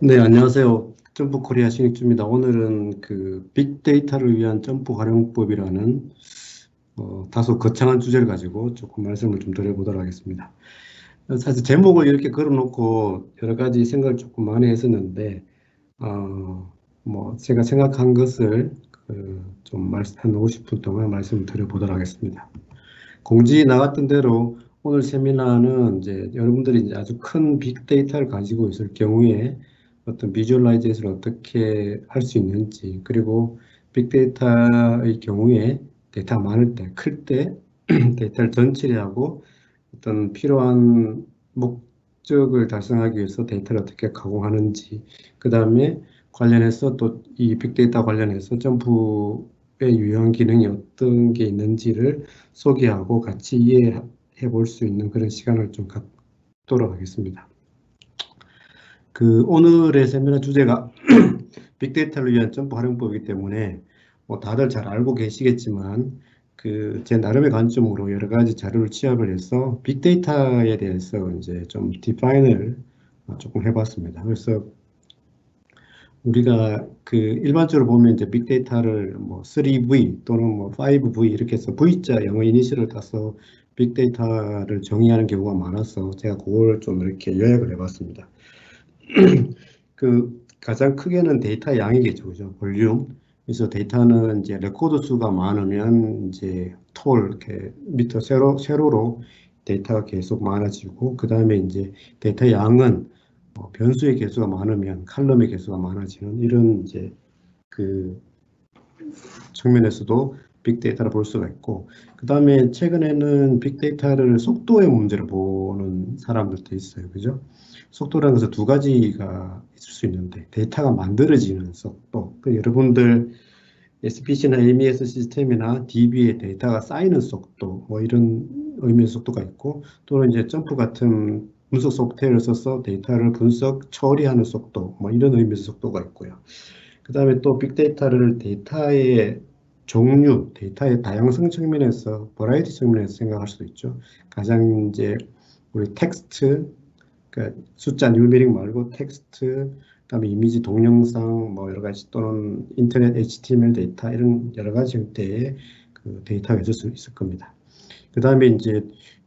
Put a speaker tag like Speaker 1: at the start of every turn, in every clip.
Speaker 1: 네, 안녕하세요. 점프 코리아 신익주입니다. 오늘은 그 빅데이터를 위한 점프 활용법이라는 다소 거창한 주제를 가지고 조금 말씀을 좀 드려보도록 하겠습니다. 사실 제목을 이렇게 걸어놓고 여러 가지 생각을 조금 많이 했었는데, 제가 생각한 것을 한 50분 동안 말씀을 드려보도록 하겠습니다. 공지 나갔던 대로 오늘 세미나는 이제 여러분들이 이제 아주 큰 빅데이터를 가지고 있을 경우에 어떤 비주얼라이제이션을 어떻게 할 수 있는지, 그리고 빅데이터의 경우에 데이터가 많을 때, 클 때 데이터를 전 처리하고 어떤 필요한 목적을 달성하기 위해서 데이터를 어떻게 가공하는지, 그 다음에 관련해서 또 이 빅데이터 관련해서 점프의 유형 기능이 어떤 게 있는지를 소개하고 같이 이해해 볼 수 있는 그런 시간을 좀 갖도록 하겠습니다. 오늘의 세미나 주제가 빅데이터를 위한 점프 활용법이기 때문에 뭐 다들 잘 알고 계시겠지만 제 나름의 관점으로 여러 가지 자료를 취합을 해서 빅데이터에 대해서 이제 좀 디파인을 조금 해봤습니다. 그래서 우리가 일반적으로 보면 이제 빅데이터를 뭐 3V 또는 뭐 5V 이렇게 해서 V자 영어 이니셜을 따서 빅데이터를 정의하는 경우가 많아서 제가 그걸 좀 이렇게 요약을 해봤습니다. 가장 크게는 데이터 양이겠죠, 그죠? 볼륨. 그래서 데이터는 이제 레코드 수가 많으면 이제 이렇게 밑에 세로로 데이터가 계속 많아지고, 그 다음에 이제 데이터 양은 변수의 개수가 많으면 칼럼의 개수가 많아지는 이런 이제 그 측면에서도 빅데이터를 볼 수가 있고, 그 다음에 최근에는 빅데이터를 속도의 문제로 보는 사람들도 있어요. 그죠? 속도라는 것은 두 가지가 있을 수 있는데, 데이터가 만들어지는 속도, 여러분들 SPC나 MES 시스템이나 DB에 데이터가 쌓이는 속도, 뭐 이런 의미의 속도가 있고, 또는 이제 점프 같은 분석 소프트웨어를 써서 데이터를 분석, 처리하는 속도, 뭐 이런 의미의 속도가 있고요. 그 다음에 또 빅데이터를 데이터의 종류, 데이터의 다양성 측면에서, 버라이티 측면에서 생각할 수도 있죠. 가장 이제 우리 텍스트, 그러니까 숫자 뉴메릭 말고 텍스트, 그다음에 이미지, 동영상, 뭐 여러 가지 또는 인터넷 HTML 데이터 이런 여러 가지 형태의 데이터가 있을 수 있을 겁니다. 그 다음에 이제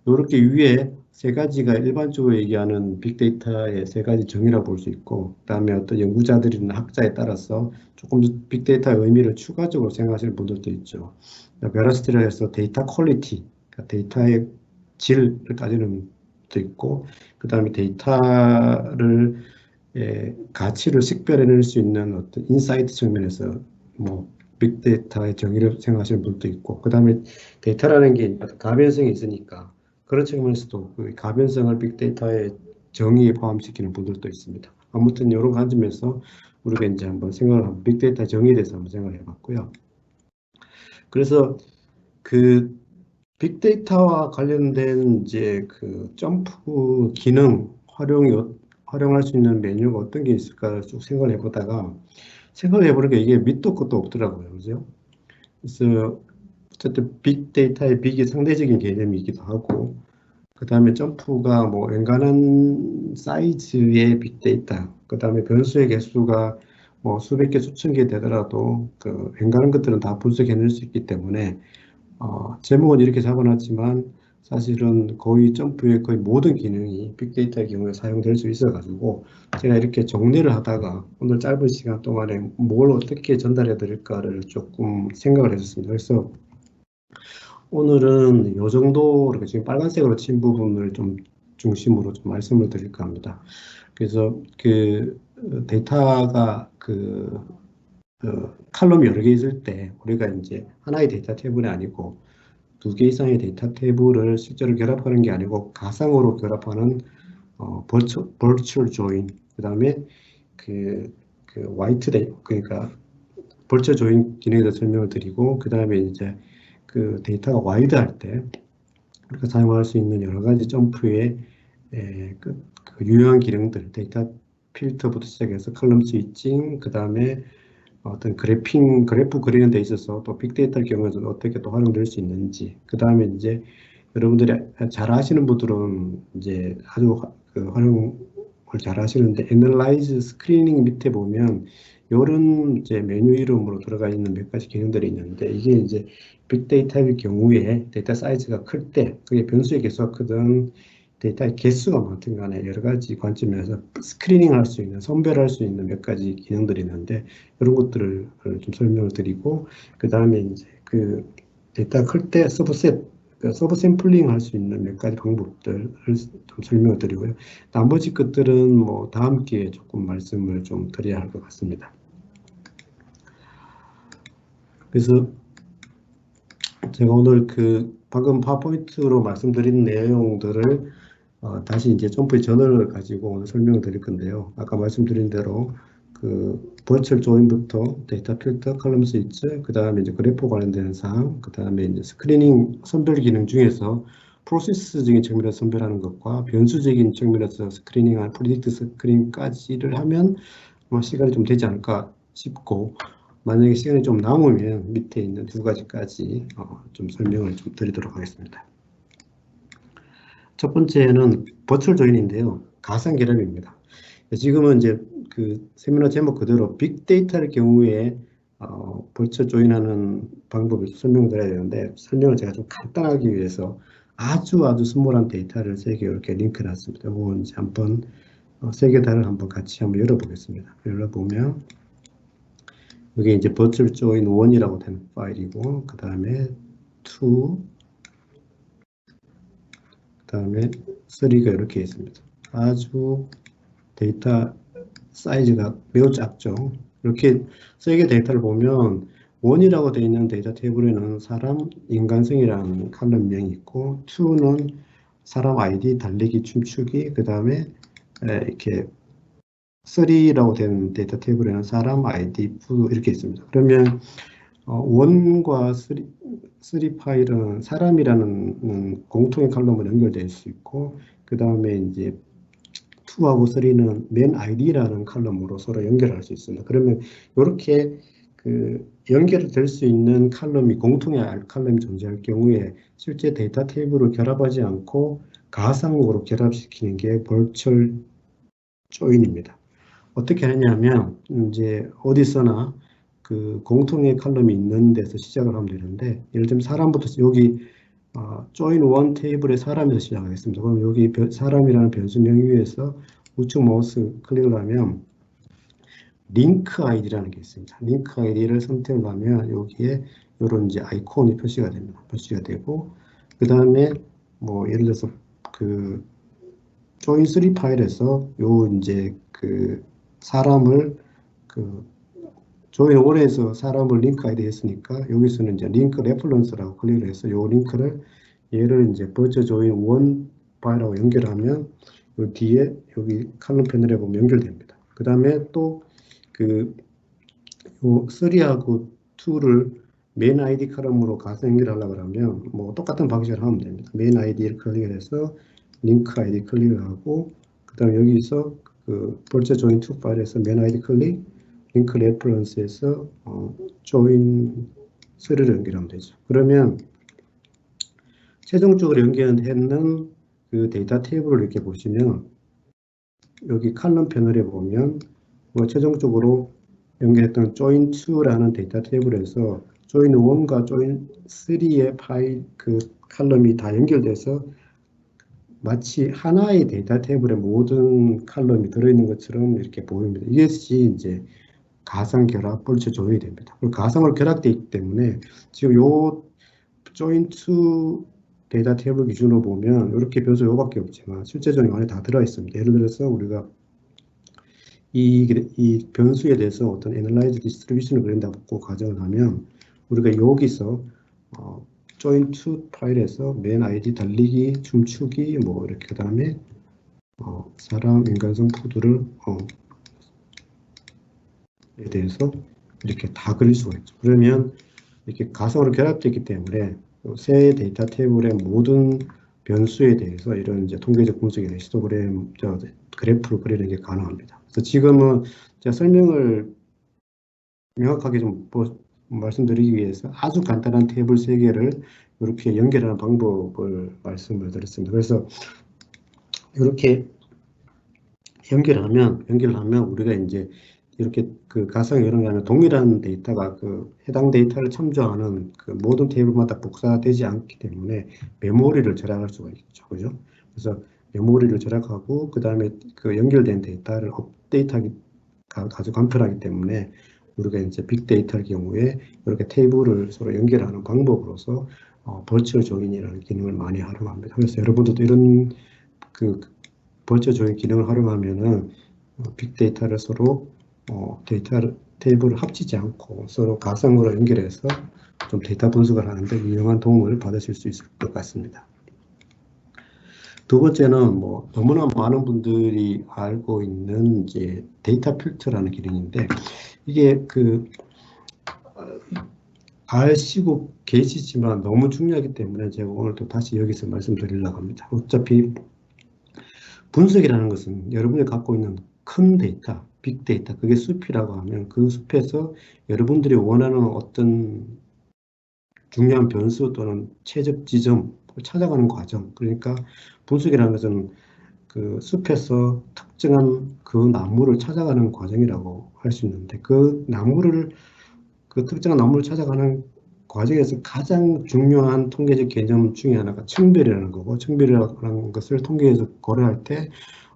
Speaker 1: 이렇게 위에 세 가지가 일반적으로 얘기하는 빅데이터의 세 가지 정의라고 볼 수 있고, 그 다음에 어떤 연구자들이나 학자에 따라서 조금 더 빅데이터의 의미를 추가적으로 생각하시는 분들도 있죠. 베라시티를 해서 데이터 퀄리티, 그러니까 데이터의 질을 따지는 것도 있고, 그 다음에 데이터를 가치를 식별해낼 수 있는 어떤 인사이트 측면에서 뭐 빅데이터의 정의를 생각하시는 분도 있고, 그 다음에 데이터라는 게 가변성이 있으니까 그런 측면에서도 그 가변성을 빅데이터의 정의에 포함시키는 분들도 있습니다. 아무튼 이런 관점에서 우리가 이제 한번 생각을 하면 빅데이터 정의에 대해서 한번 생각을 해봤고요. 그래서 그 빅데이터와 관련된 이제 점프 기능 활용할 수 있는 메뉴가 어떤 게 있을까 쭉 생각을 해보다가 생각을 해보니까 이게 밑도 끝도 없더라고요. 그죠? 그래서 어쨌든 빅데이터의 빅이 상대적인 개념이기도 하고, 그 다음에 점프가 뭐 엔간한 사이즈의 빅데이터, 그 다음에 변수의 개수가 뭐 수백 개, 수천 개 되더라도 엔간한 것들은 다 분석해낼 수 있기 때문에 제목은 이렇게 잡아놨지만 사실은 거의 점프의 거의 모든 기능이 빅데이터의 경우에 사용될 수 있어가지고 제가 이렇게 정리를 하다가 오늘 짧은 시간 동안에 뭘 어떻게 전달해 드릴까를 조금 생각을 했었습니다. 그래서 오늘은 이 정도 이렇게 지금 빨간색으로 친 부분을 좀 중심으로 좀 말씀을 드릴까 합니다. 그래서 데이터가 칼럼이 여러 개 있을 때 우리가 이제 하나의 데이터 테이블이 아니고 두 개 이상의 데이터 테이블을 실제로 결합하는 게 아니고 가상으로 결합하는 버추얼 조인, 그다음에 화이트 데이, 그러니까 버추얼 조인 기능에 대해서 설명을 드리고, 그다음에 이제 데이터가 와이드할 때 우리가 사용할 수 있는 여러 가지 점프의 유용한 기능들, 데이터 필터부터 시작해서 컬럼 스위칭, 그다음에 어떤 그래프 그리는 데 있어서 또 빅데이터의 경우에는 어떻게 또 활용될 수 있는지, 그 다음에 이제 여러분들이 잘 아시는 분들은 이제 아주 잘 하시는데 Analyze, 스크리닝 밑에 보면 이런 이제 메뉴 이름으로 들어가 있는 몇 가지 기능들이 있는데 이게 이제 빅데이터의 경우에 데이터 사이즈가 클 때 그게 변수의 개수가 크든 데이터의 개수가 많든 간에 여러 가지 관점에서 스크리닝 할 수 있는, 선별할 수 있는 몇 가지 기능들이 있는데 이런 것들을 좀 설명을 드리고 그 다음에 이제 그 데이터 클 때 서브 샘플링 할 수 있는 몇 가지 방법들을 좀 설명을 드리고요. 나머지 것들은 뭐 다음 기회에 조금 말씀을 좀 드려야 할 것 같습니다. 그래서 제가 오늘 그 방금 파워포인트로 말씀드린 내용들을 다시 이제 점프의 전원을 가지고 오늘 설명을 드릴 건데요. 아까 말씀드린 대로 그 버추얼 조인부터 데이터 필터, 컬럼 스위치, 그 다음에 이제 그래프 관련되는 사항, 그 다음에 이제 스크리닝 선별 기능 중에서 프로세스적인 측면에서 선별하는 것과 변수적인 측면에서 스크리닝한 프리딕트 스크린까지를 하면 아마 시간이 좀 되지 않을까 싶고 만약에 시간이 좀 남으면 밑에 있는 두 가지까지 좀 설명을 좀 드리도록 하겠습니다. 첫 번째는 버추얼 조인인데요. 가상 결합입니다. 지금은 이제 그 세미나 제목 그대로 빅데이터의 경우에 버추얼 조인하는 방법을 설명드려야 되는데 설명을 제가 좀 간단하기 위해서 아주 스몰한 데이터를 3개 이렇게 링크 놨습니다. 이거 이제 한번 3개 다를 한번 같이 한번 열어보겠습니다. 열어보면 이게 이제 버추얼 조인 1이라고 되는 파일이고 그 다음에 2, 그 다음에 3가 이렇게 있습니다. 아주 데이터 사이즈가 매우 작죠. 이렇게 3개 데이터를 보면 1이라고 되어 있는 데이터 테이블에는 사람 인간성이라는 칼럼명이 있고 2는 사람 아이디 달리기 춤추기 그 다음에 이렇게 3라고 된 데이터 테이블에는 사람 아이디 푸드 이렇게 있습니다. 그러면 1과 3 파일은 사람이라는 공통의 칼럼으로 연결될 수 있고 그 다음에 이제 2하고 3는 맨 아이디라는 칼럼으로 서로 연결할 수 있습니다. 그러면 이렇게 그 연결될 수 있는 칼럼이 공통의 칼럼이 존재할 경우에 실제 데이터 테이블을 결합하지 않고 가상으로 결합시키는 게 버추얼 조인입니다. 어떻게 하냐면 이제 어디서나 그 공통의 칼럼이 있는 데서 시작을 하면 되는데 예를 들면 사람부터 여기 조인 원 테이블에 사람에서 시작하겠습니다. 그럼 여기 사람이라는 변수 명의 위에서 우측 마우스 클릭을 하면 링크 아이디라는 게 있습니다. 링크 아이디를 선택을 하면 여기에 이런 이제 아이콘이 표시가 됩니다. 표시가 되고 그 다음에 뭐 예를 들어서 그 조인 3 파일에서 요 이제 그 사람을 그 조인 1에서 사람을 링크 아이디 했으니까 여기서는 이제 링크 레퍼런스라고 클릭을 해서 요 링크를 얘를 이제 버추얼 조인 1 파일하고 연결하면 요 뒤에 여기 칼럼 패널에 보면 연결됩니다. 그 다음에 또 그 요 3하고 2를 메인 아이디 칼럼으로 가서 연결하려고 하면 뭐 똑같은 방식으로 하면 됩니다. 메인 아이디를 클릭을 해서 링크 아이디 클릭을 하고 그 다음에 여기서 그 버추얼 조인 2 파일에서 메인 아이디 클릭 링크 레퍼런스에서 조인 3를 연결하면 되죠. 그러면 최종적으로 연결했는 그 데이터 테이블을 이렇게 보시면 여기 칼럼 패널에 보면 뭐 최종적으로 연결했던 join 2라는 데이터 테이블에서 join 1과 join 3의 파일 그 칼럼이 다 연결돼서 마치 하나의 데이터 테이블에 모든 칼럼이 들어있는 것처럼 이렇게 보입니다. 이것이 이제 가상 결합 버추얼 조인이 됩니다. 가상으로 결합되어 있기 때문에 지금 요 join 2 데이터 테이블 기준으로 보면 이렇게 변수 요밖에 없지만 실제적으로 안에 다 들어 있습니다. 예를 들어서 우리가 이 변수에 대해서 어떤 애널라이즈 디스트리뷰션을 그린다고 가정을 하면 우리가 여기서 join 2 파일에서 맨 아이디 달리기 춤추기 뭐 이렇게 그 다음에 사람 인간성 푸드를 에 대해서 이렇게 다 그릴 수가 있죠. 그러면 이렇게 가상으로 결합되기 때문에 새 데이터 테이블의 모든 변수에 대해서 이런 이제 통계적 분석이나 히스토그램 그래프를 그리는 게 가능합니다. 그래서 지금은 제가 설명을 명확하게 좀 말씀드리기 위해서 아주 간단한 테이블 3개를 이렇게 연결하는 방법을 말씀을 드렸습니다. 그래서 이렇게 연결하면 우리가 이제 이렇게 그 가상 여론을 하면 동일한 데이터가 그 해당 데이터를 참조하는 그 모든 테이블마다 복사되지 않기 때문에 메모리를 절약할 수가 있죠. 그죠? 그래서 메모리를 절약하고 그 다음에 그 연결된 데이터를 업데이트하기 아주 간편하기 때문에 우리가 이제 빅데이터의 경우에 이렇게 테이블을 서로 연결하는 방법으로서 버추얼 조인이라는 기능을 많이 활용합니다. 그래서 여러분들도 이런 그 버추얼 조인 기능을 활용하면은 빅데이터를 서로 테이블을 합치지 않고 서로 가상으로 연결해서 좀 데이터 분석을 하는데 유용한 도움을 받으실 수 있을 것 같습니다. 두 번째는 뭐 너무나 많은 분들이 알고 있는 이제 데이터 필터라는 기능인데 이게 그 아시고 계시지만 너무 중요하기 때문에 제가 오늘 또 다시 여기서 말씀드리려고 합니다. 어차피 분석이라는 것은 여러분이 갖고 있는 큰 데이터, 빅데이터, 그게 숲이라고 하면 그 숲에서 여러분들이 원하는 어떤 중요한 변수 또는 최적 지점을 찾아가는 과정. 그러니까 분석이라는 것은 그 숲에서 특정한 그 나무를 찾아가는 과정이라고 할 수 있는데 그 특정한 나무를 찾아가는 과정에서 가장 중요한 통계적 개념 중에 하나가 청별이라는 거고 청별이라는 것을 통계에서 고려할 때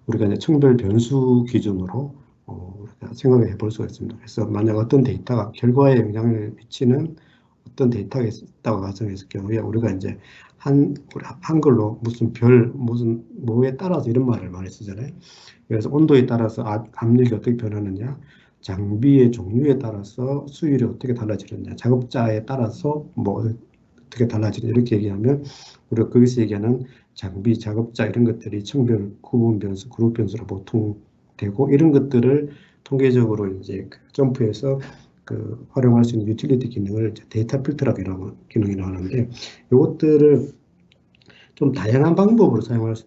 Speaker 1: 우리가 이제 청별 변수 기준으로 우리가 생각해 볼 수가 있습니다. 그래서 만약 어떤 데이터가 결과에 영향을 미치는 어떤 데이터가 있다고 가정했을 경우에 우리가 이제 한글로 무슨 별, 무슨 뭐에 따라서 이런 말을 많이 쓰잖아요. 그래서 온도에 따라서 압력이 어떻게 변하느냐, 장비의 종류에 따라서 수율이 어떻게 달라지느냐, 작업자에 따라서 뭐 어떻게 달라지느냐 이렇게 얘기하면 우리가 거기서 얘기하는 장비, 작업자 이런 것들이 청별, 구분 변수, 그룹 변수로 보통 되고 이런 것들을 통계적으로 이제 점프해서 활용할 수 있는 유틸리티 기능을 데이터 필터라고 이런 기능이 나오는데 이것들을 좀 다양한 방법으로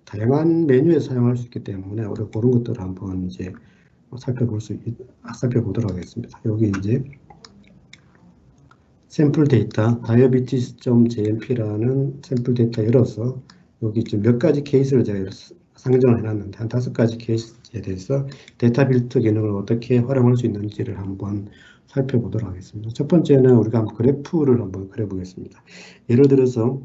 Speaker 1: 다양한 메뉴에서 사용할 수 있기 때문에 우리가 그런 것들을 한번 이제 살펴보도록 하겠습니다. 여기 이제 샘플 데이터 diabetes.jmp라는 샘플 데이터 열어서 여기 지금 몇 가지 케이스를 제가 상정을 해놨는데 한 5가지 케이스에 대해서 데이터 필터 기능을 어떻게 활용할 수 있는지를 한번 살펴보도록 하겠습니다. 첫 번째는 우리가 한번 그래프를 한번 그려보겠습니다. 예를 들어서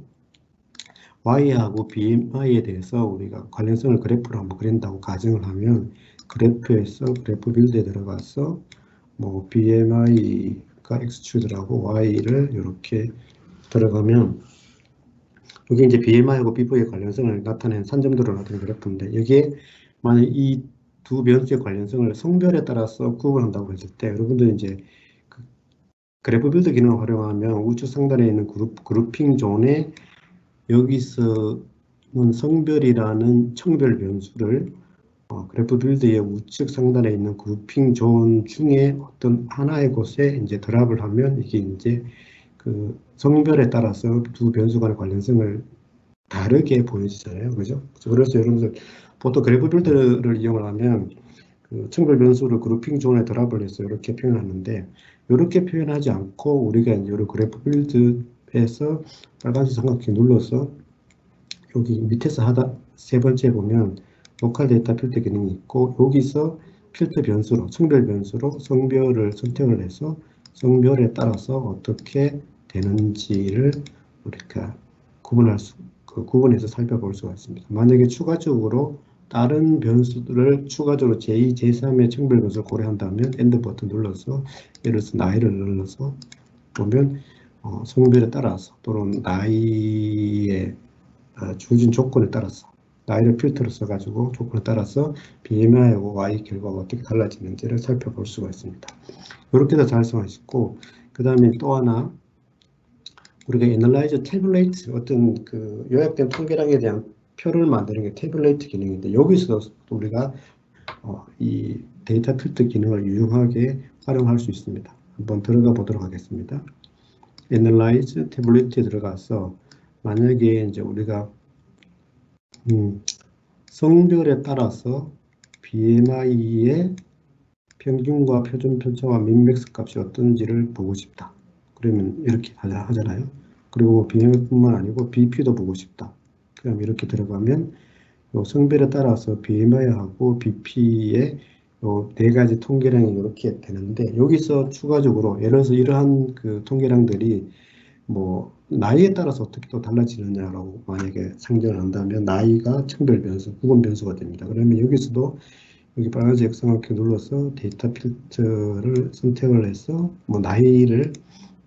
Speaker 1: Y하고 BMI에 대해서 우리가 관련성을 그래프로 한번 그린다고 가정을 하면 그래프에서 그래프 빌드에 들어가서 뭐 BMI가 X축이라고 Y를 이렇게 들어가면 이게 이제 BMI하고 BV의 관련성을 나타내는 산점도를 나타내는 그래프인데 여기에 만약 이 두 변수의 관련성을 성별에 따라서 구분한다고 했을 때 여러분들 이제 그래프 빌드 기능을 활용하면 우측 상단에 있는 그룹핑 존에 여기서는 성별이라는 청별 변수를 그래프 빌드의 우측 상단에 있는 그룹핑 존 중에 어떤 하나의 곳에 이제 드랍을 하면 이게 이제 그 성별에 따라서 두 변수 간의 관련성을 다르게 보여지잖아요. 그죠? 그래서 여러분들 보통 그래프 빌드를 이용을 하면 그 청별 변수를 그룹핑 존에 드랍을 해서 이렇게 표현하는데 이렇게 표현하지 않고 우리가 이제 이런 그래프 빌드에서 빨간색 삼각형 눌러서 여기 밑에서 세 번째 보면 로컬 데이터 필터 기능이 있고 여기서 필터 변수로 성별 변수로 성별을 선택을 해서 성별에 따라서 어떻게 되는지를 우리가 구분해서 살펴볼 수가 있습니다. 만약에 추가적으로 다른 변수들을 추가적으로 제2, 제3의 청별 변수를 고려한다면 엔드 버튼 눌러서 예를 들어서 나이를 눌러서 보면 성별에 따라서 또는 나이의 주어진 조건에 따라서 나이를 필터로 써가지고 조건에 따라서 BMI하고 Y 결과가 어떻게 달라지는지를 살펴볼 수가 있습니다. 이렇게 해서 달성하시고 그 다음에 또 하나 우리가 Analyze Tabulate 어떤 그 요약된 통계량에 대한 표를 만드는 게 Tabulate 기능인데 여기서도 우리가 이 데이터 필터 기능을 유용하게 활용할 수 있습니다. 한번 들어가 보도록 하겠습니다. Analyze Tabulate에 들어가서 만약에 이제 우리가 성별에 따라서 BMI의 평균과 표준 편차와 민맥스 값이 어떤지를 보고 싶다. 그러면 이렇게 하잖아요. 그리고 BMI뿐만 아니고 BP도 보고 싶다. 그럼 이렇게 들어가면 요 성별에 따라서 BMI하고 BP의 요 네 가지 통계량이 이렇게 되는데 여기서 추가적으로 예를 들어서 이러한 그 통계량들이 뭐 나이에 따라서 어떻게 또 달라지느냐라고 만약에 상정을 한다면 나이가 층별 변수, 구분 변수가 됩니다. 그러면 여기서도 여기 빨간색 역삼각형 눌러서 데이터 필터를 선택을 해서 뭐 나이를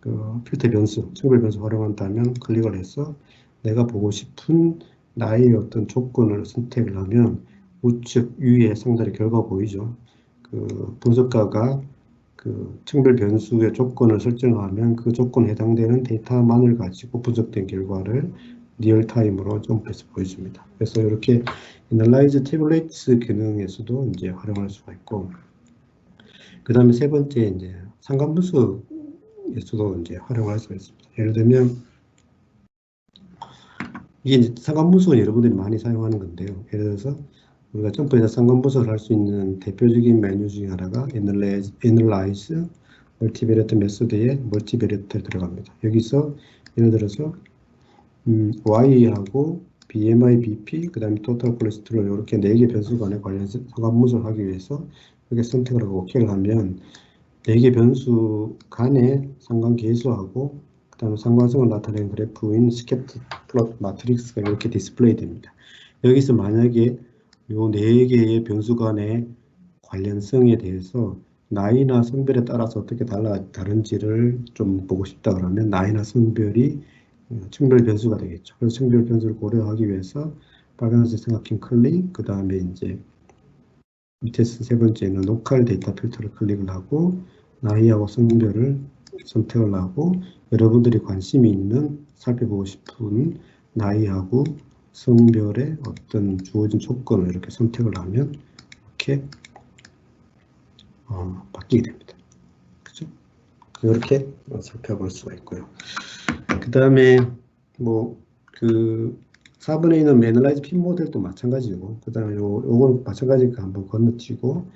Speaker 1: 그 필터 변수, 층별 변수 활용한다면 클릭을 해서 내가 보고 싶은 나이의 어떤 조건을 선택을 하면 우측 위에 상단에 결과 보이죠. 그 분석가가 그 층별 변수의 조건을 설정하면 그 조건에 해당되는 데이터만을 가지고 분석된 결과를 리얼타임으로 점프해서 보여줍니다. 그래서 이렇게 Analyze Tables 기능에서도 이제 활용할 수가 있고, 그 다음에 세 번째 이제 상관분수에서도 이제 활용할 수가 있습니다. 예를 들면 이게 이제 상관분수는 여러분들이 많이 사용하는 건데요. 예를 들어서 우리가 점프해서 상관분석을 할 수 있는 대표적인 메뉴 중에 하나가 Analyze 멀티베리어트 메소드에 멀티베리어트 들어갑니다. 여기서 예를 들어서 Y하고 BMI, BP, 그 다음에 토탈 콜레스테롤 이렇게 4개 변수 간에 관련해서 상관분석을 하기 위해서 이렇게 선택을 하고 OK를 하면 4개 변수 간의 상관계수하고 그 다음에 상관성을 나타내는 그래프인 스캐터 플롯 마트릭스가 이렇게 디스플레이 됩니다. 여기서 만약에 요 4개의 변수 간의 관련성에 대해서 나이나 성별에 따라서 어떻게 다른지를 좀 보고 싶다 그러면 나이나 성별이 층별 변수가 되겠죠. 그래서 층별 변수를 고려하기 위해서 빨간색 삼각형 클릭, 그 다음에 이제 밑에서 세 번째는 로컬 데이터 필터를 클릭을 하고 나이하고 성별을 선택을 하고 여러분들이 관심이 있는 살펴보고 싶은 나이하고 성별의 어떤 주어진 조건을 이렇게 선택을 하면 이렇게 바뀌게 됩니다. 그죠? 이렇게 살펴볼 수가 있고요. 그 다음에 뭐 그 4번에 있는 매너라이즈 핀 모델도 마찬가지고, 그 다음에 요건 마찬가지니까 한번 건너뛰고,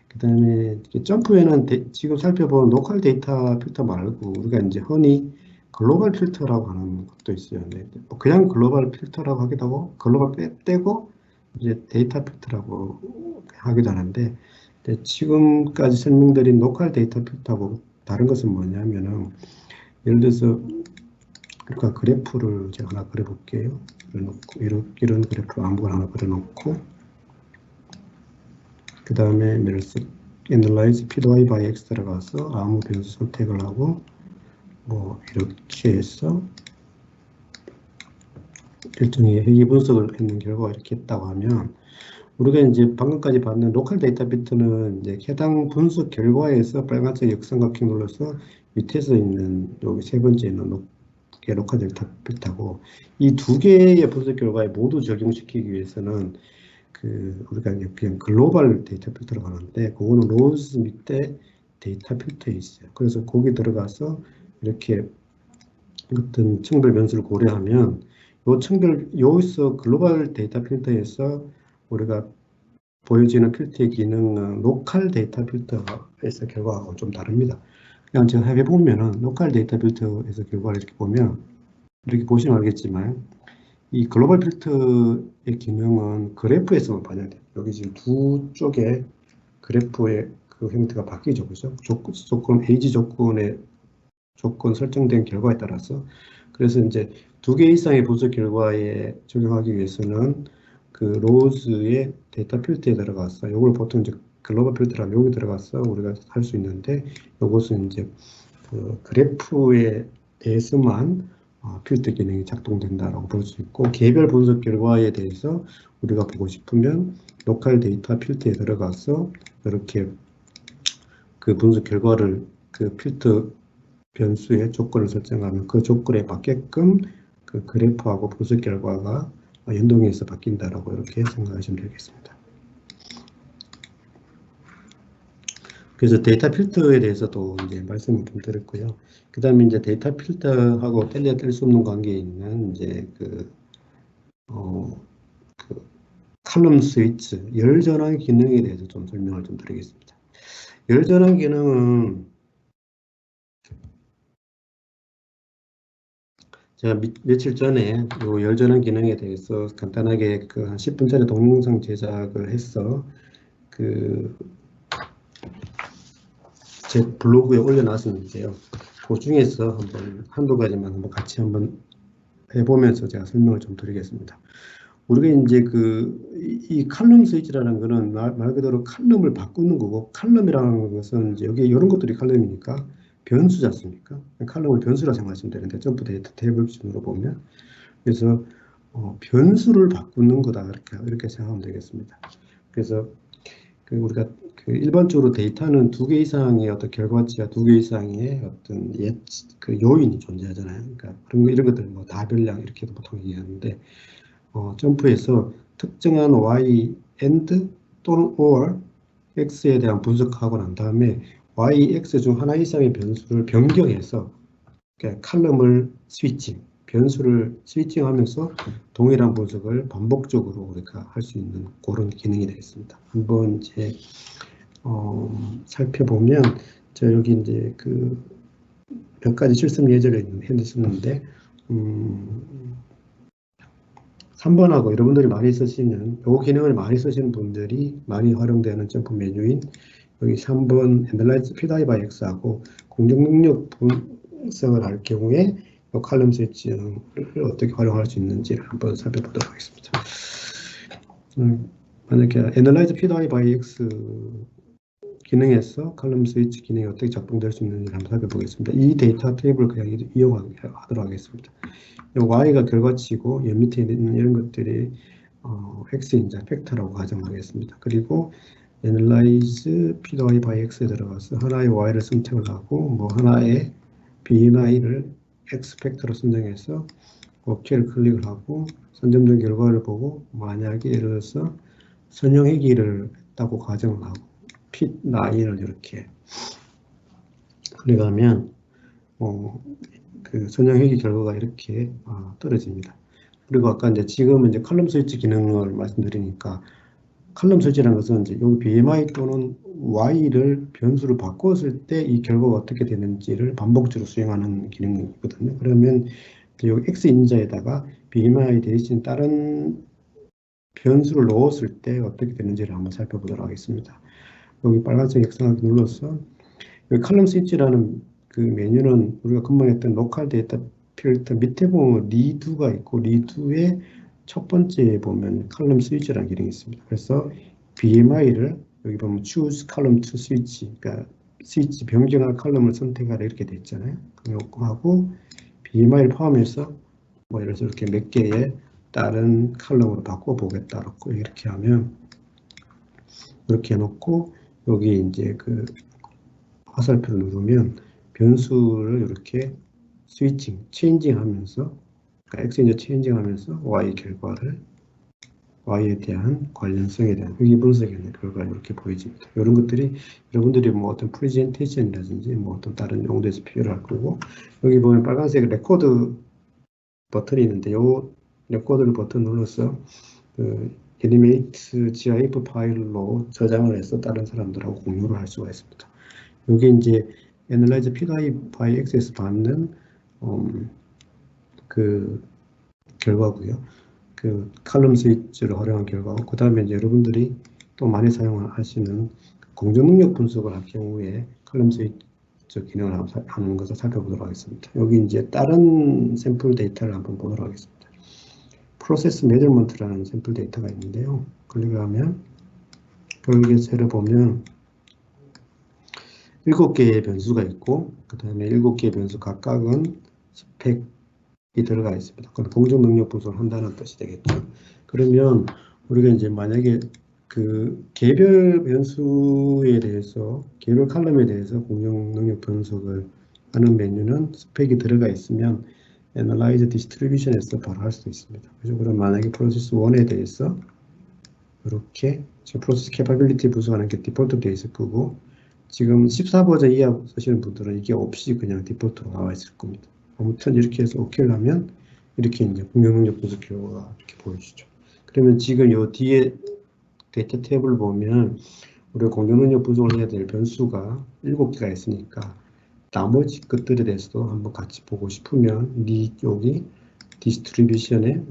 Speaker 1: 그 다음에 점프에는 지금 살펴본 로컬 데이터 필터 말고 우리가 이제 흔히 글로벌 필터라고 하는 것도 있어요. 네. 뭐 그냥 글로벌 필터라고 하기도 하고 글로벌 떼고 이제 데이터 필터라고 하기도 하는데, 지금까지 설명드린 로컬 데이터 필터하고 다른 것은 뭐냐면은 예를 들어서 그러니까 그래프를 제가 하나 그려볼게요. 그려놓고 이런 그래프 아무거나 하나 그려놓고 그 다음에 Analyze PY by X 들어가서 아무 변수 선택을 하고 뭐 이렇게 해서 일종의 회귀 분석을 했는 결과가 이렇게 했다고 하면 우리가 이제 방금까지 봤는 로컬 데이터 비트는 이제 해당 분석 결과에서 빨간색 역삼각형 눌러서 밑에서 있는 여기 세 번째 있는 로컬 데이터 비트하고 이 두 개의 분석 결과에 모두 적용시키기 위해서는 그 우리가 그냥 글로벌 데이터 필터로 가는데 그거는 로즈 밑에 데이터 필터에 있어요. 그래서 거기 들어가서 이렇게 어떤 층별 변수를 고려하면 여기서 글로벌 데이터 필터에서 우리가 보여지는 필터의 기능은 로컬 데이터 필터에서 결과하고 좀 다릅니다. 그냥 제가 해보면은 로컬 데이터 필터에서 결과를 이렇게 보면 이렇게 보시면 알겠지만 이 글로벌 필터의 기능은 그래프에서만 반영돼요. 여기 지금 두 쪽에 그래프의 그 형태가 바뀌죠. 그죠? 에이지 조건 설정된 결과에 따라서. 그래서 이제 2개 이상의 분석 결과에 적용하기 위해서는 그 로즈의 데이터 필터에 들어가서 이걸 보통 이제 글로벌 필터라면 여기 들어가서 우리가 할 수 있는데 이것은 이제 그 그래프에 대해서만 필터 기능이 작동된다라고 볼 수 있고, 개별 분석 결과에 대해서 우리가 보고 싶으면 로컬 데이터 필터에 들어가서 이렇게 그 분석 결과를 그 필터 변수의 조건을 설정하면 그 조건에 맞게끔 그 그래프하고 분석 결과가 연동해서 바뀐다라고 이렇게 생각하시면 되겠습니다. 그래서 데이터 필터에 대해서도 이제 말씀을 좀 드렸고요. 그 다음에 이제 데이터 필터하고 뗄 수 없는 관계에 있는 이제 그 칼럼 스위치, 열 전환 기능에 대해서 좀 설명을 좀 드리겠습니다. 열 전환 기능은 제가 며칠 전에 요 열전환 기능에 대해서 간단하게 그 한 10분 전에 동영상 제작을 해서 그 제 블로그에 올려놨었는데요. 그 중에서 한번 한두 가지만 한번 같이 한번 해보면서 제가 설명을 좀 드리겠습니다. 우리가 이제 이 칼럼 스위치라는 거는 말 그대로 칼럼을 바꾸는 거고, 칼럼이라는 것은 이제 여기 이런 것들이 칼럼이니까 변수지 않습니까? 칼럼을 변수라 생각하시면 되는데, 점프 데이터 테이블 기준으로 보면. 그래서 변수를 바꾸는 거다. 이렇게 생각하면 되겠습니다. 그래서 우리가 일반적으로 데이터는 두 개 이상의 어떤 결과치와 두 개 이상의 어떤 요인이 존재하잖아요. 그러니까 이런 것들 뭐 다별량 이렇게도 보통 얘기하는데, 점프에서 특정한 y and 또는 or x에 대한 분석하고 난 다음에 y, x 중 하나 이상의 변수를 변경해서 그러니까 칼럼을 스위칭, 변수를 스위칭하면서 동일한 분석을 반복적으로 우리가 할 수 있는 그런 기능이 되겠습니다. 한번 이제 살펴보면 저 여기 이제 몇 가지 실습 예제를 해놨었는데 3번하고 여러분들이 많이 쓰시는 이 기능을 많이 쓰시는 분들이 많이 활용되는 점프 메뉴인 여기 3번 Analyze PI by X하고 공정 능력 분석을 할 경우에 이 칼럼 스위칭을 어떻게 활용할 수 있는지를 한번 살펴보도록 하겠습니다. 만약에 Analyze PI by X 기능에서 칼럼 스위치 기능이 어떻게 작동될 수 있는지 한번 살펴보겠습니다. 이 데이터 테이블을 그냥 이용하도록 하겠습니다. y가 결과치고 옆 밑에 있는 이런 것들이 x인자 팩터라고 가정하겠습니다. 그리고 analyze py by x에 들어가서 하나의 y를 선택을 하고 뭐 하나의 bmi를 x 팩터로 선정해서 OK를 클릭을 하고 선점된 결과를 보고 만약에 예를 들어서 선형회귀를 했다고 가정을 하고 fit 9을 이렇게 클릭하면 선형회귀 결과가 이렇게 떨어집니다. 그리고 아까 이제 지금은 이제 칼럼 스위치 기능을 말씀드리니까 칼럼 스위치라는 것은 이제 여기 BMI 또는 Y를 변수를 바꿨을 때 이 결과가 어떻게 되는지를 반복적으로 수행하는 기능이거든요. 그러면 여기 X 인자에다가 BMI 대신 다른 변수를 넣었을 때 어떻게 되는지를 한번 살펴보도록 하겠습니다. 여기 빨간색 X하기 눌러서 여기 칼럼 스위치라는 그 메뉴는 우리가 금방 했던 로컬 데이터 필터 밑에 보면 리두가 있고 리두의 첫 번째에 보면 칼럼 스위치라는 기능이 있습니다. 그래서 BMI를 여기 보면 choose column to switch, 그러니까 스위치 변경할 칼럼을 선택하라 이렇게 돼 있잖아요. 그거 하고 BMI를 포함해서 뭐 예를 들어서 이렇게 몇 개의 다른 칼럼으로 바꿔보겠다 이렇게 하면 이렇게 해놓고 여기 이제 화살표를 누르면 변수를 이렇게 스위칭, 체인징 하면서 그러니까 X인자 체인징 하면서 Y 결과를 Y에 대한 관련성에 대한 회귀 분석에 대한 결과가 이렇게 보여집니다. 이런 것들이 여러분들이 뭐 어떤 프레젠테이션이라든지 뭐 어떤 다른 용도에서 필요할 거고 여기 보면 빨간색 레코드 버튼이 있는데 이 레코드 버튼 눌러서 애니메이트 GIF 파일로 저장을 해서 다른 사람들하고 공유를 할 수가 있습니다. 여기 이제 Analyze PI by X에서 받는 결과고요. 칼럼 스위치를 활용한 결과고 그 다음에 이제 여러분들이 또 많이 사용하시는 공정 능력 분석을 할 경우에 칼럼 스위치 기능을 하는 것을 살펴보도록 하겠습니다. 여기 이제 다른 샘플 데이터를 한번 보도록 하겠습니다. 프로세스 메저먼트라는 샘플 데이터가 있는데요. 클릭하면 여기에서 보면 7개의 변수가 있고 그 다음에 7개의 변수 각각은 스펙이 들어가 있습니다. 그건 공정 능력 분석을 한다는 뜻이 되겠죠. 그러면 우리가 이제 만약에 개별 변수에 대해서 개별 칼럼에 대해서 공정 능력 분석을 하는 메뉴는 스펙이 들어가 있으면 Analyze Distribution에서 바로 할 수도 있습니다. 그래서 그럼 만약에 프로세스 1에 대해서 이렇게 지금 프로세스 캐파빌리티 분석하는 게 디폴트 되어 있을 거고 지금 14버전 이하 쓰시는 분들은 이게 없이 그냥 디폴트로 나와 있을 겁니다. 아무튼 이렇게 해서 OK를 하면 이렇게 이제 공정 능력 분석 결과가 이렇게 보여주죠. 그러면 지금 요 뒤에 데이터 탭을 보면 우리가 공정 능력 분석을 해야 될 변수가 7개가 있으니까 나머지 것들에 대해서도 한번 같이 보고 싶으면 여기 디스트리뷰션에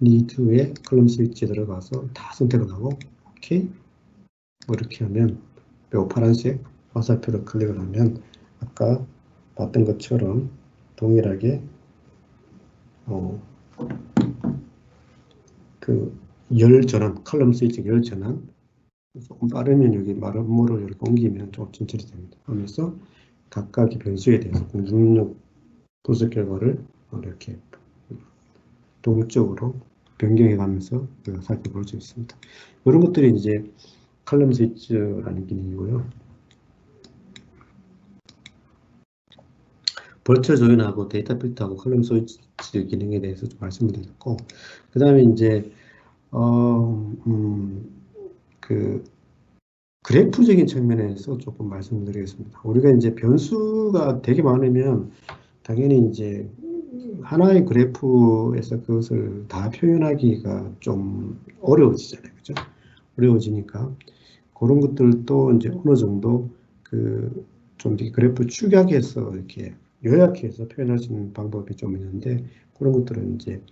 Speaker 1: 니드에 컬럼 스위치에 들어가서 다 선택을 하고 오케이 뭐 이렇게 하면 요 파란색 화살표를 클릭을 하면 아까 봤던 것처럼 동일하게 그 열 전환, 컬럼 스위치 열 전환 조금 빠르면 여기 마름모를 이렇게 옮기면 좀 진출이 됩니다. 하면서 각각의 변수에 대해서 공중력 분석 결과를 이렇게 동적으로 변경해 가면서 살펴볼 수 있습니다. 이런 것들이 이제 컬럼 스위치라는 기능이고요. 벌처 조인하고 데이터 필터하고 컬럼 스위치 기능에 대해서 좀 말씀을 드렸고, 그 다음에 이제 그 그래프적인 측면에서 조금 말씀드리겠습니다. 우리가 이제 변수가 되게 많으면 당연히 이제 하나의 그래프에서 그것을 다 표현하기가 좀 어려워지잖아요. 그죠? 어려워지니까 그런 것들도 이제 어느 정도 좀 그래프 축약해서 이렇게 요약해서 표현할 수 있는 방법이 좀 있는데 그런 것들은 이제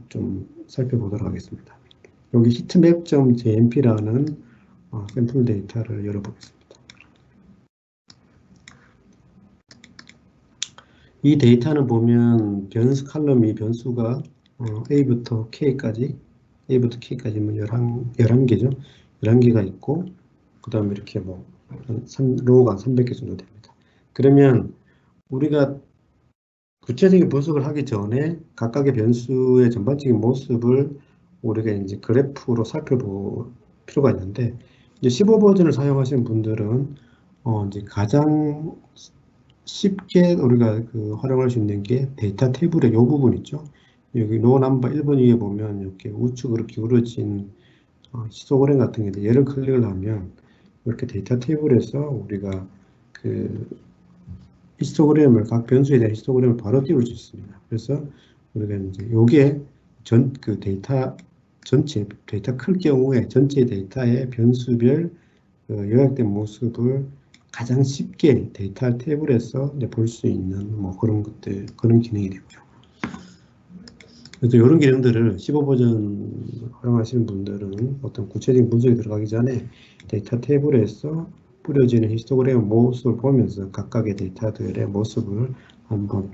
Speaker 1: 좀 살펴보도록 하겠습니다. 여기 heatmap.jmp라는 샘플 데이터를 열어보겠습니다. 이 데이터는 보면 변수 칼럼이 변수가 A부터 K까지 뭐 11개죠. 11개가 있고 그 다음에 이렇게 뭐 로우가 300개 정도 됩니다. 그러면 우리가 구체적인 분석을 하기 전에 각각의 변수의 전반적인 모습을 우리가 이제 그래프로 살펴볼 필요가 있는데 이제 15 버전을 사용하시는 분들은 이제 가장 쉽게 우리가 활용할 수 있는 게 데이터 테이블의 이 부분 있죠. 여기 로우 넘버 1번 위에 보면 이렇게 우측으로 기울어진 히스토그램 같은 게 얘를 클릭을 하면 이렇게 데이터 테이블에서 우리가 히스토그램을 각 변수에 대한 히스토그램을 바로 띄울 수 있습니다. 그래서 우리가 이제 요게 데이터 전체 데이터 클 경우에 전체 데이터의 변수별 요약된 모습을 가장 쉽게 데이터 테이블에서 볼 수 있는 뭐 그런 것들 그런 기능이 되고요. 그래서 이런 기능들을 15 버전 활용하시는 분들은 어떤 구체적인 분석이 들어가기 전에 데이터 테이블에서 뿌려지는 히스토그램 모습을 보면서 각각의 데이터들의 모습을 한번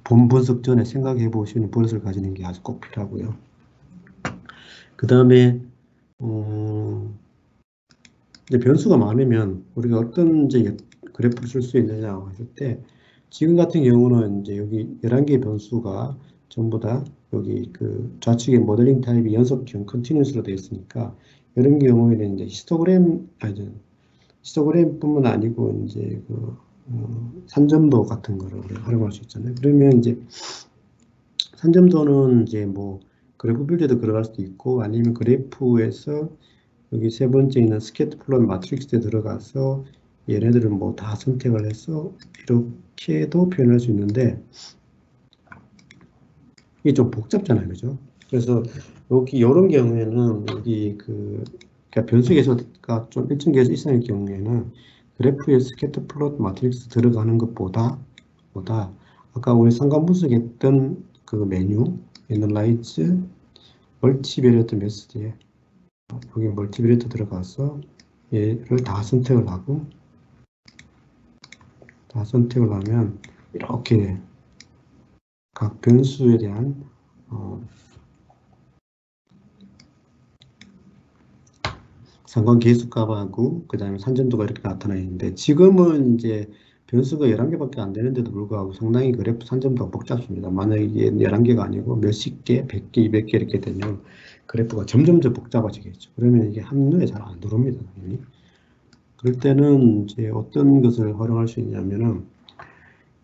Speaker 1: 본 분석 전에 생각해 보시는 버릇을 가지는 게 아주 꼭 필요하고요. 그 다음에 이제 변수가 많으면 우리가 어떤 이제 그래프를 쓸 수 있느냐 했을 때 지금 같은 경우는 이제 여기 11개의 변수가 전부 다 여기 좌측에 모델링 타입이 연속형 컨티뉴스로 되어 있으니까 이런 경우에는 이제 히스토그램뿐만 아니고 이제 산점도 같은 거를 활용할 수 있잖아요. 그러면 이제 산점도는 이제 뭐 그래프 빌드에도 들어갈 수도 있고 아니면 그래프에서 여기 세 번째 있는 스캐터 플롯 마트릭스에 들어가서 얘네들은 뭐 다 선택을 해서 이렇게도 표현할 수 있는데 이게 좀 복잡잖아요. 그죠? 그래서 여기 이런 경우에는 여기 그러니까 변수 계수가 좀 일정 계수 이상의 경우에는 그래프에 스캐터 플롯 마트릭스 들어가는 것보다 아까 우리 상관 분석했던 그 메뉴 애널라이즈 멀티베리어트 메시지에 여기 멀티베리어트 들어가서 얘를 다 선택을 하고 하면 이렇게 각 변수에 대한 상관 계수값하고 그 다음에 산점도가 이렇게 나타나 있는데 지금은 이제 변수가 11개밖에 안 되는데도 불구하고 상당히 그래프 산점도가 복잡합니다. 만약에 이게 11개가 아니고 몇십 개, 100개, 200개 이렇게 되면 그래프가 점점 복잡해지겠죠. 그러면 이게 한눈에 잘 안 들어옵니다. 당연히. 그럴 때는 이제 어떤 것을 활용할 수 있냐면은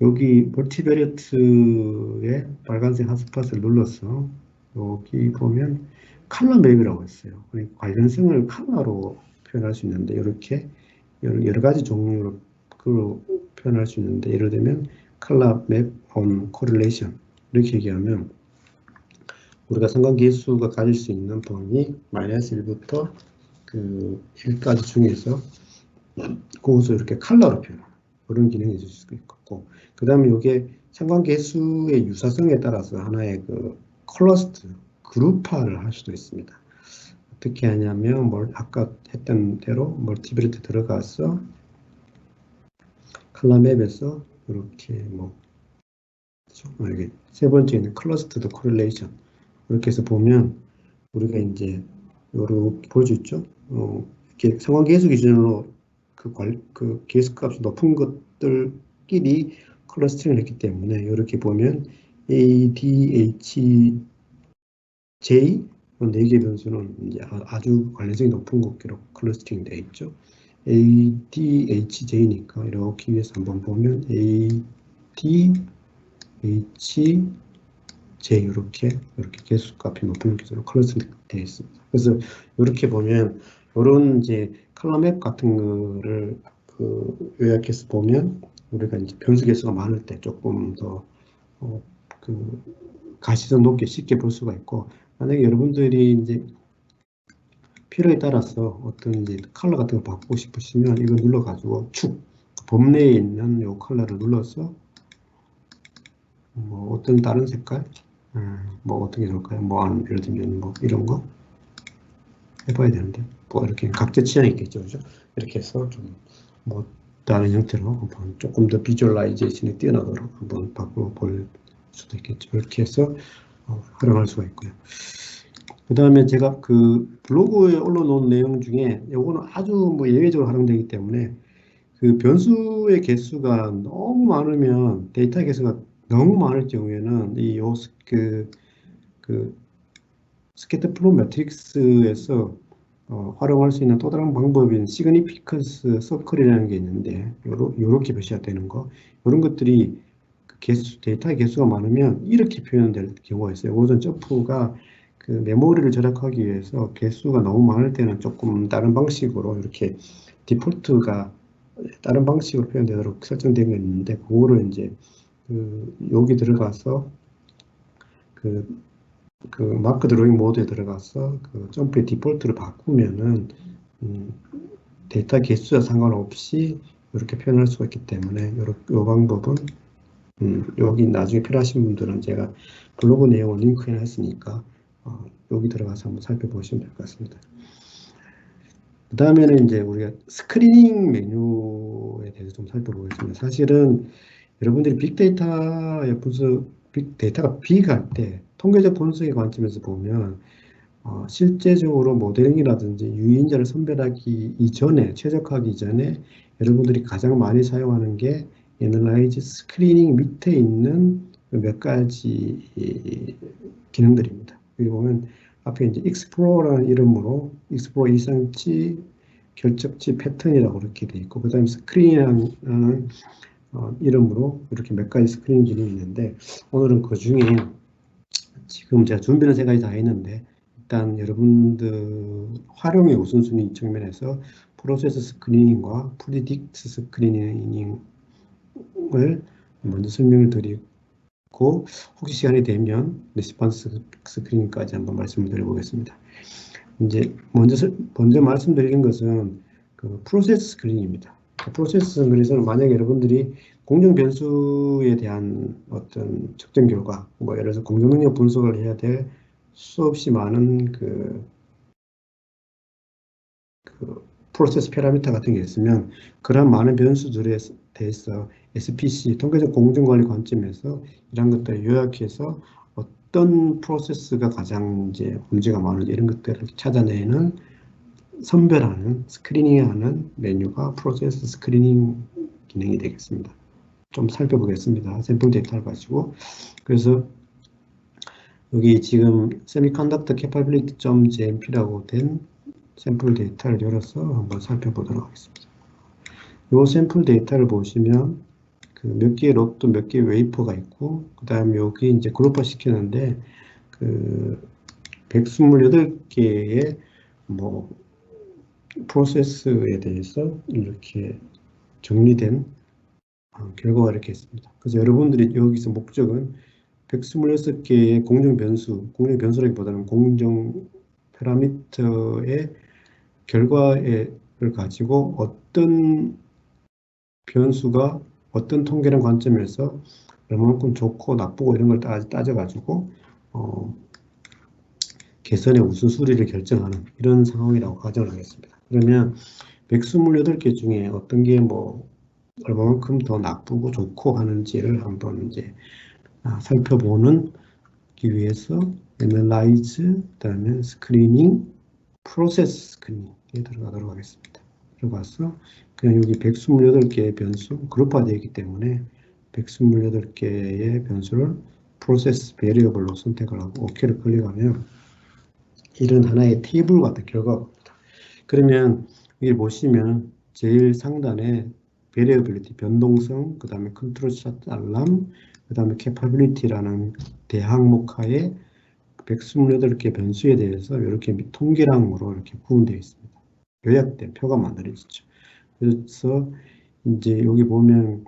Speaker 1: 여기 멀티베리어트의 빨간색 핫스팟을 눌러서 여기 보면 컬러 맵이라고 있어요. 관련성을 컬러로 표현할 수 있는데 이렇게 여러 가지 종류로 표현할 수 있는데 예를 들면 컬러 맵 on correlation 이렇게 얘기하면 우리가 상관계수가 가질 수 있는 범위 -1부터 1까지 중에서 그것을 이렇게 컬러로 표현합니다. 그런 기능이 있을 수 있고, 그 다음에 이게 상관계수의 유사성에 따라서 하나의 그 클러스터, 그룹화를 할 수도 있습니다. 어떻게 하냐면, 아까 했던 대로 멀티브레트 들어가서 컬러맵에서 이렇게 이게 세 번째는 클러스터드 코릴레이션. 이렇게 해서 보면 우리가 이제 요렇게 볼 수 있죠. 이렇게 상관계수 기준으로 그 계수 값이 높은 것들끼리 클러스터링을 했기 때문에 이렇게 보면 A, D, H, J 네 개 변수는 이제 아주 관련성이 높은 것으로 클러스터링 되어 있죠. A, D, H, J니까 이렇게 위해서 한번 보면 A, D, H, J 이렇게 개수값이 높은 기준으로 클러스터링 되어 있습니다. 그래서 이렇게 보면 이런 이제 컬러맵 같은 거를 요약해서 보면 우리가 이제 변수 개수가 많을 때 조금 더 가시성 높게 쉽게 볼 수가 있고, 만약에 여러분들이 이제 필요에 따라서 어떤 이제 컬러 같은 거 바꾸고 싶으시면 이거 눌러가지고 범 내에 있는 요 컬러를 눌러서 어떤 다른 색깔, 어떤 게 좋을까요? 예를 들면 이런 거 해봐야 되는데, 이렇게 각자 취향이 있겠죠, 그죠? 이렇게 해서 좀 다른 형태로 한번 조금 더 비주얼라이제이션이 뛰어나도록 한번 바꾸어 볼 수도 있겠죠. 이렇게 해서 활용할 수가 있고요. 그 다음에 제가 그 블로그에 올려놓은 내용 중에 요거는 아주 예외적으로 활용되기 때문에 그 변수의 개수가 너무 많으면 데이터 개수가 너무 많을 경우에는 그 스캐터 플롯 매트릭스에서 활용할 수 있는 또 다른 방법인 시그니피컨스 서클이라는 게 있는데 요렇게 표시가 되는 거, 이런 것들이 데이터의 개수가 많으면 이렇게 표현될 경우가 있어요. 우선 점프가 그 메모리를 절약하기 위해서 개수가 너무 많을 때는 조금 다른 방식으로 이렇게 디폴트가 다른 방식으로 표현되도록 설정된 게 있는데, 그거를 이제 여기 들어가서 그 마크 드로잉 모드에 들어가서 그 점프의 디폴트를 바꾸면은 데이터 개수와 상관없이 이렇게 표현할 수가 있기 때문에 이 방법은 여기 나중에 필요하신 분들은 제가 블로그 내용을 링크해 놨으니까 여기 들어가서 한번 살펴보시면 될 것 같습니다. 그 다음에는 이제 우리가 스크리닝 메뉴에 대해서 좀 살펴보겠습니다. 사실은 여러분들이 빅데이터가 빅할 때 통계적 분석의 관점에서 보면 실제적으로 모델링이라든지 유인자를 선별하기 이전에, 최적화하기 이전에 여러분들이 가장 많이 사용하는 게 애널라이즈 스크리닝 밑에 있는 몇 가지 기능들입니다. 여기 보면 앞에 이제 익스플로러라는 이름으로 익스플로러 이상치, 결적치, 패턴이라고 이렇게 돼 있고, 그 다음에 스크린이라는 이름으로 이렇게 몇 가지 스크린 기능이 있는데, 오늘은 그 중에 지금 제가 준비는 세 가지 다 했는데, 일단 여러분들 활용의 우선순위 측면에서 프로세스 스크리닝과 프리딕트 스크리닝을 먼저 설명을 드리고, 혹시 시간이 되면 리스폰스 스크리닝까지 한번 말씀을 드려보겠습니다. 이제 먼저 말씀드리는 것은 그 프로세스 스크린입니다. 프로세스 스크린에서는 만약에 여러분들이 공정 변수에 대한 어떤 측정 결과, 예를 들어서 공정 능력 분석을 해야 될 수없이 많은 그 프로세스 패러미터 같은 게 있으면, 그런 많은 변수들에 대해서 SPC, 통계적 공정관리 관점에서 이런 것들을 요약해서 어떤 프로세스가 가장 이제 문제가 많은지 이런 것들을 찾아내는, 선별하는, 스크리닝하는 메뉴가 프로세스 스크리닝 기능이 되겠습니다. 좀 살펴보겠습니다. 샘플 데이터를 가지고. 그래서 여기 지금 semiconductor capability.jmp라고 된 샘플 데이터를 열어서 한번 살펴보도록 하겠습니다. 이 샘플 데이터를 보시면 그 몇 개의 로또, 몇 개의 웨이퍼가 있고, 그 다음에 여기 이제 그룹화 시켰는데 그 128개의 프로세스에 대해서 이렇게 정리된 결과가 이렇게 있습니다. 그래서 여러분들이 여기서 목적은 126개의 공정 변수라기보다는 공정 파라미터의 결과를 가지고 어떤 변수가 어떤 통계란 관점에서 얼마만큼 좋고 나쁘고 이런 걸 따져가지고 개선의 우선순위를 결정하는 이런 상황이라고 가정을 하겠습니다. 그러면 128개 중에 어떤 게 뭐 얼마만큼 더 나쁘고 좋고 하는지를 한번 이제 살펴보는 기 위해서 애널라이즈, 그다음에 스크리닝, 프로세스 스크리닝에 들어가도록 하겠습니다. 들어가서 그냥 여기 128개의 변수 그룹화되어 있기 때문에 128개의 변수를 프로세스 베리어블로 선택을 하고 OK를 클릭하면 이런 하나의 테이블 같은 결과가 옵니다. 그러면 여기 보시면 제일 상단에 베리어빌리티 변동성, 그 다음에 컨트롤 차트 알람, 그 다음에 캐파빌리티라는 대항목하에 128개 변수에 대해서 이렇게 통계량으로 이렇게 구분되어 있습니다. 요약된 표가 만들어지죠. 그래서 이제 여기 보면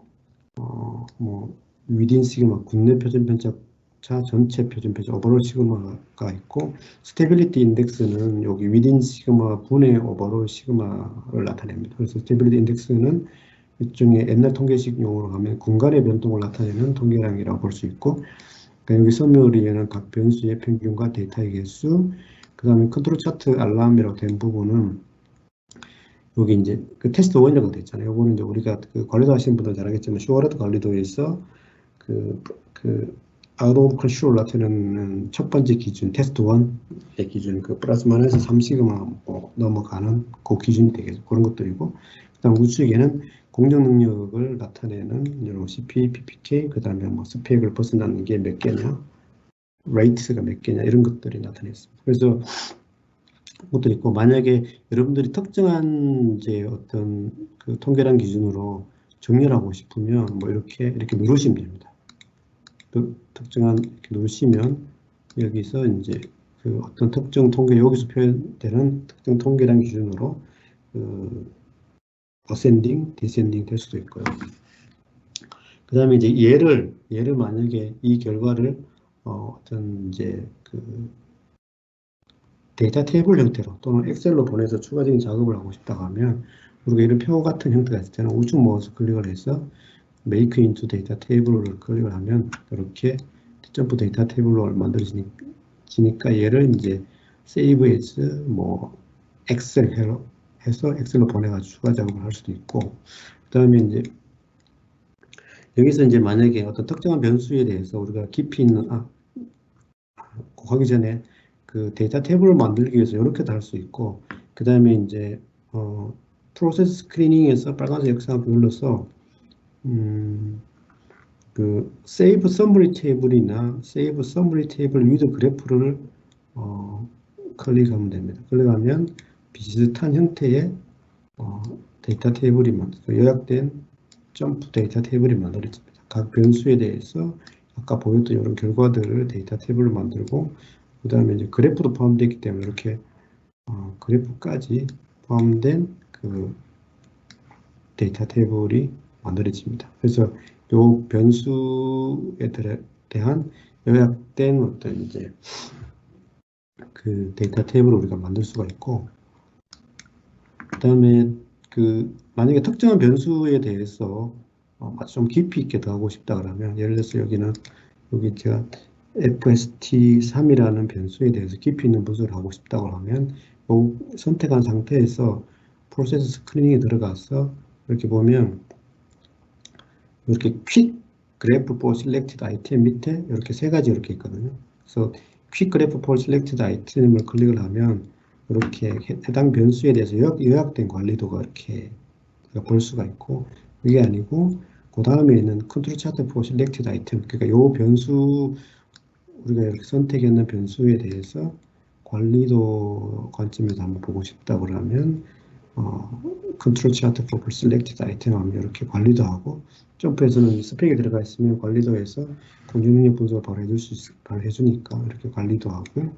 Speaker 1: 뭐 위딘 시그마 국내 표준 편차차 전체 표준 편차 오버롤 시그마가 있고 스테빌리티 인덱스는 여기 위딘 시그마 분의 오버롤 시그마를 나타냅니다. 그래서 스테빌리티 인덱스는 일종의 옛날 통계식 용어로 하면 공간의 변동을 나타내는 통계량이라고 볼 수 있고 여기 서머리에는 각 변수의 평균과 데이터의 개수, 그 다음에 컨트롤 차트 알람이라고 된 부분은 여기 이제 그 테스트 1이라고 돼 있잖아요. 이거는 이제 우리가 그 관리도 하시는 분들은 잘 알겠지만 슈어레드 관리도에서 그 out of control 나타내는 첫 번째 기준 테스트 1의 기준 그 플러스 마이너스 3시그마 넘어가는 그 기준이 되겠죠. 그런 것들이고 그다음 우측에는 공정 능력을 나타내는 이런 CP, PPK, 그 다음에 뭐 스펙을 벗어나는 게 몇 개냐, 레이트가 몇 개냐 이런 것들이 나타냈습니다. 그래서 것도 있고 만약에 여러분들이 특정한 이제 어떤 그 통계량 기준으로 정렬하고 싶으면 뭐 이렇게 누르시면 됩니다. 특정한 이렇게 누르시면 여기서 이제 그 어떤 특정 통계 여기서 표현되는 특정 통계량 기준으로 어센딩, 디센딩 될 수도 있고요. 그 다음에 이제 얘를 만약에 이 결과를 어떤 이제 그 데이터 테이블 형태로 또는 엑셀로 보내서 추가적인 작업을 하고 싶다고 하면 우리가 이런 표 같은 형태가 있을 때는 우측 마우스 클릭을 해서 Make into Data Table을 클릭을 하면 이렇게 점프 데이터 테이블로 만들어지니까 얘를 이제 Save as 뭐 엑셀 해서 엑셀로 보내가지고 추가 작업을 할 수도 있고 그 다음에 이제 여기서 이제 만약에 어떤 특정한 변수에 대해서 우리가 깊이 있는 하기 전에 그 데이터 테이블을 만들기 위해서 이렇게도 할 수 있고 그 다음에 이제 프로세스 스크리닝에서 빨간색 역삼을 눌러서 그 세이브 서머리 테이블이나 세이브 서머리 테이블 위드 그래프를 클릭하면 됩니다. 클릭하면 비슷한 형태의 데이터 테이블이 요약된 점프 데이터 테이블이 만들어집니다. 각 변수에 대해서 아까 보였던 이런 결과들을 데이터 테이블로 만들고 그 다음에 이제 그래프도 포함되어 있기 때문에 이렇게 그래프까지 포함된 그 데이터 테이블이 만들어집니다. 그래서 이 변수에 대한 요약된 어떤 이제 그 데이터 테이블을 우리가 만들 수가 있고 그 다음에 그 만약에 특정한 변수에 대해서 좀 깊이 있게 더 하고 싶다 그러면 예를 들어서 여기 제가 FST3이라는 변수에 대해서 깊이 있는 분석을 하고 싶다고 하면 선택한 상태에서 프로세스 스크리닝에 들어가서 이렇게 보면 이렇게 퀵 그래프 for selected item 밑에 이렇게 세 가지 이렇게 있거든요. 그래서 퀵 그래프 for selected item을 클릭을 하면 이렇게 해당 변수에 대해서 요약된 관리도가 이렇게 볼 수가 있고 이게 아니고 그 다음에 있는 컨트롤 차트 for selected item 그러니까 요 변수 우리가 이렇게 선택했는 변수에 대해서 관리도 관점에서 한번 보고 싶다 그러면 컨트롤 차트 for selected item 하면 이렇게 관리도 하고 점프에서는 스펙이 들어가 있으면 관리도에서 공정 능력 분석을 바로 해주니까 이렇게 관리도 하고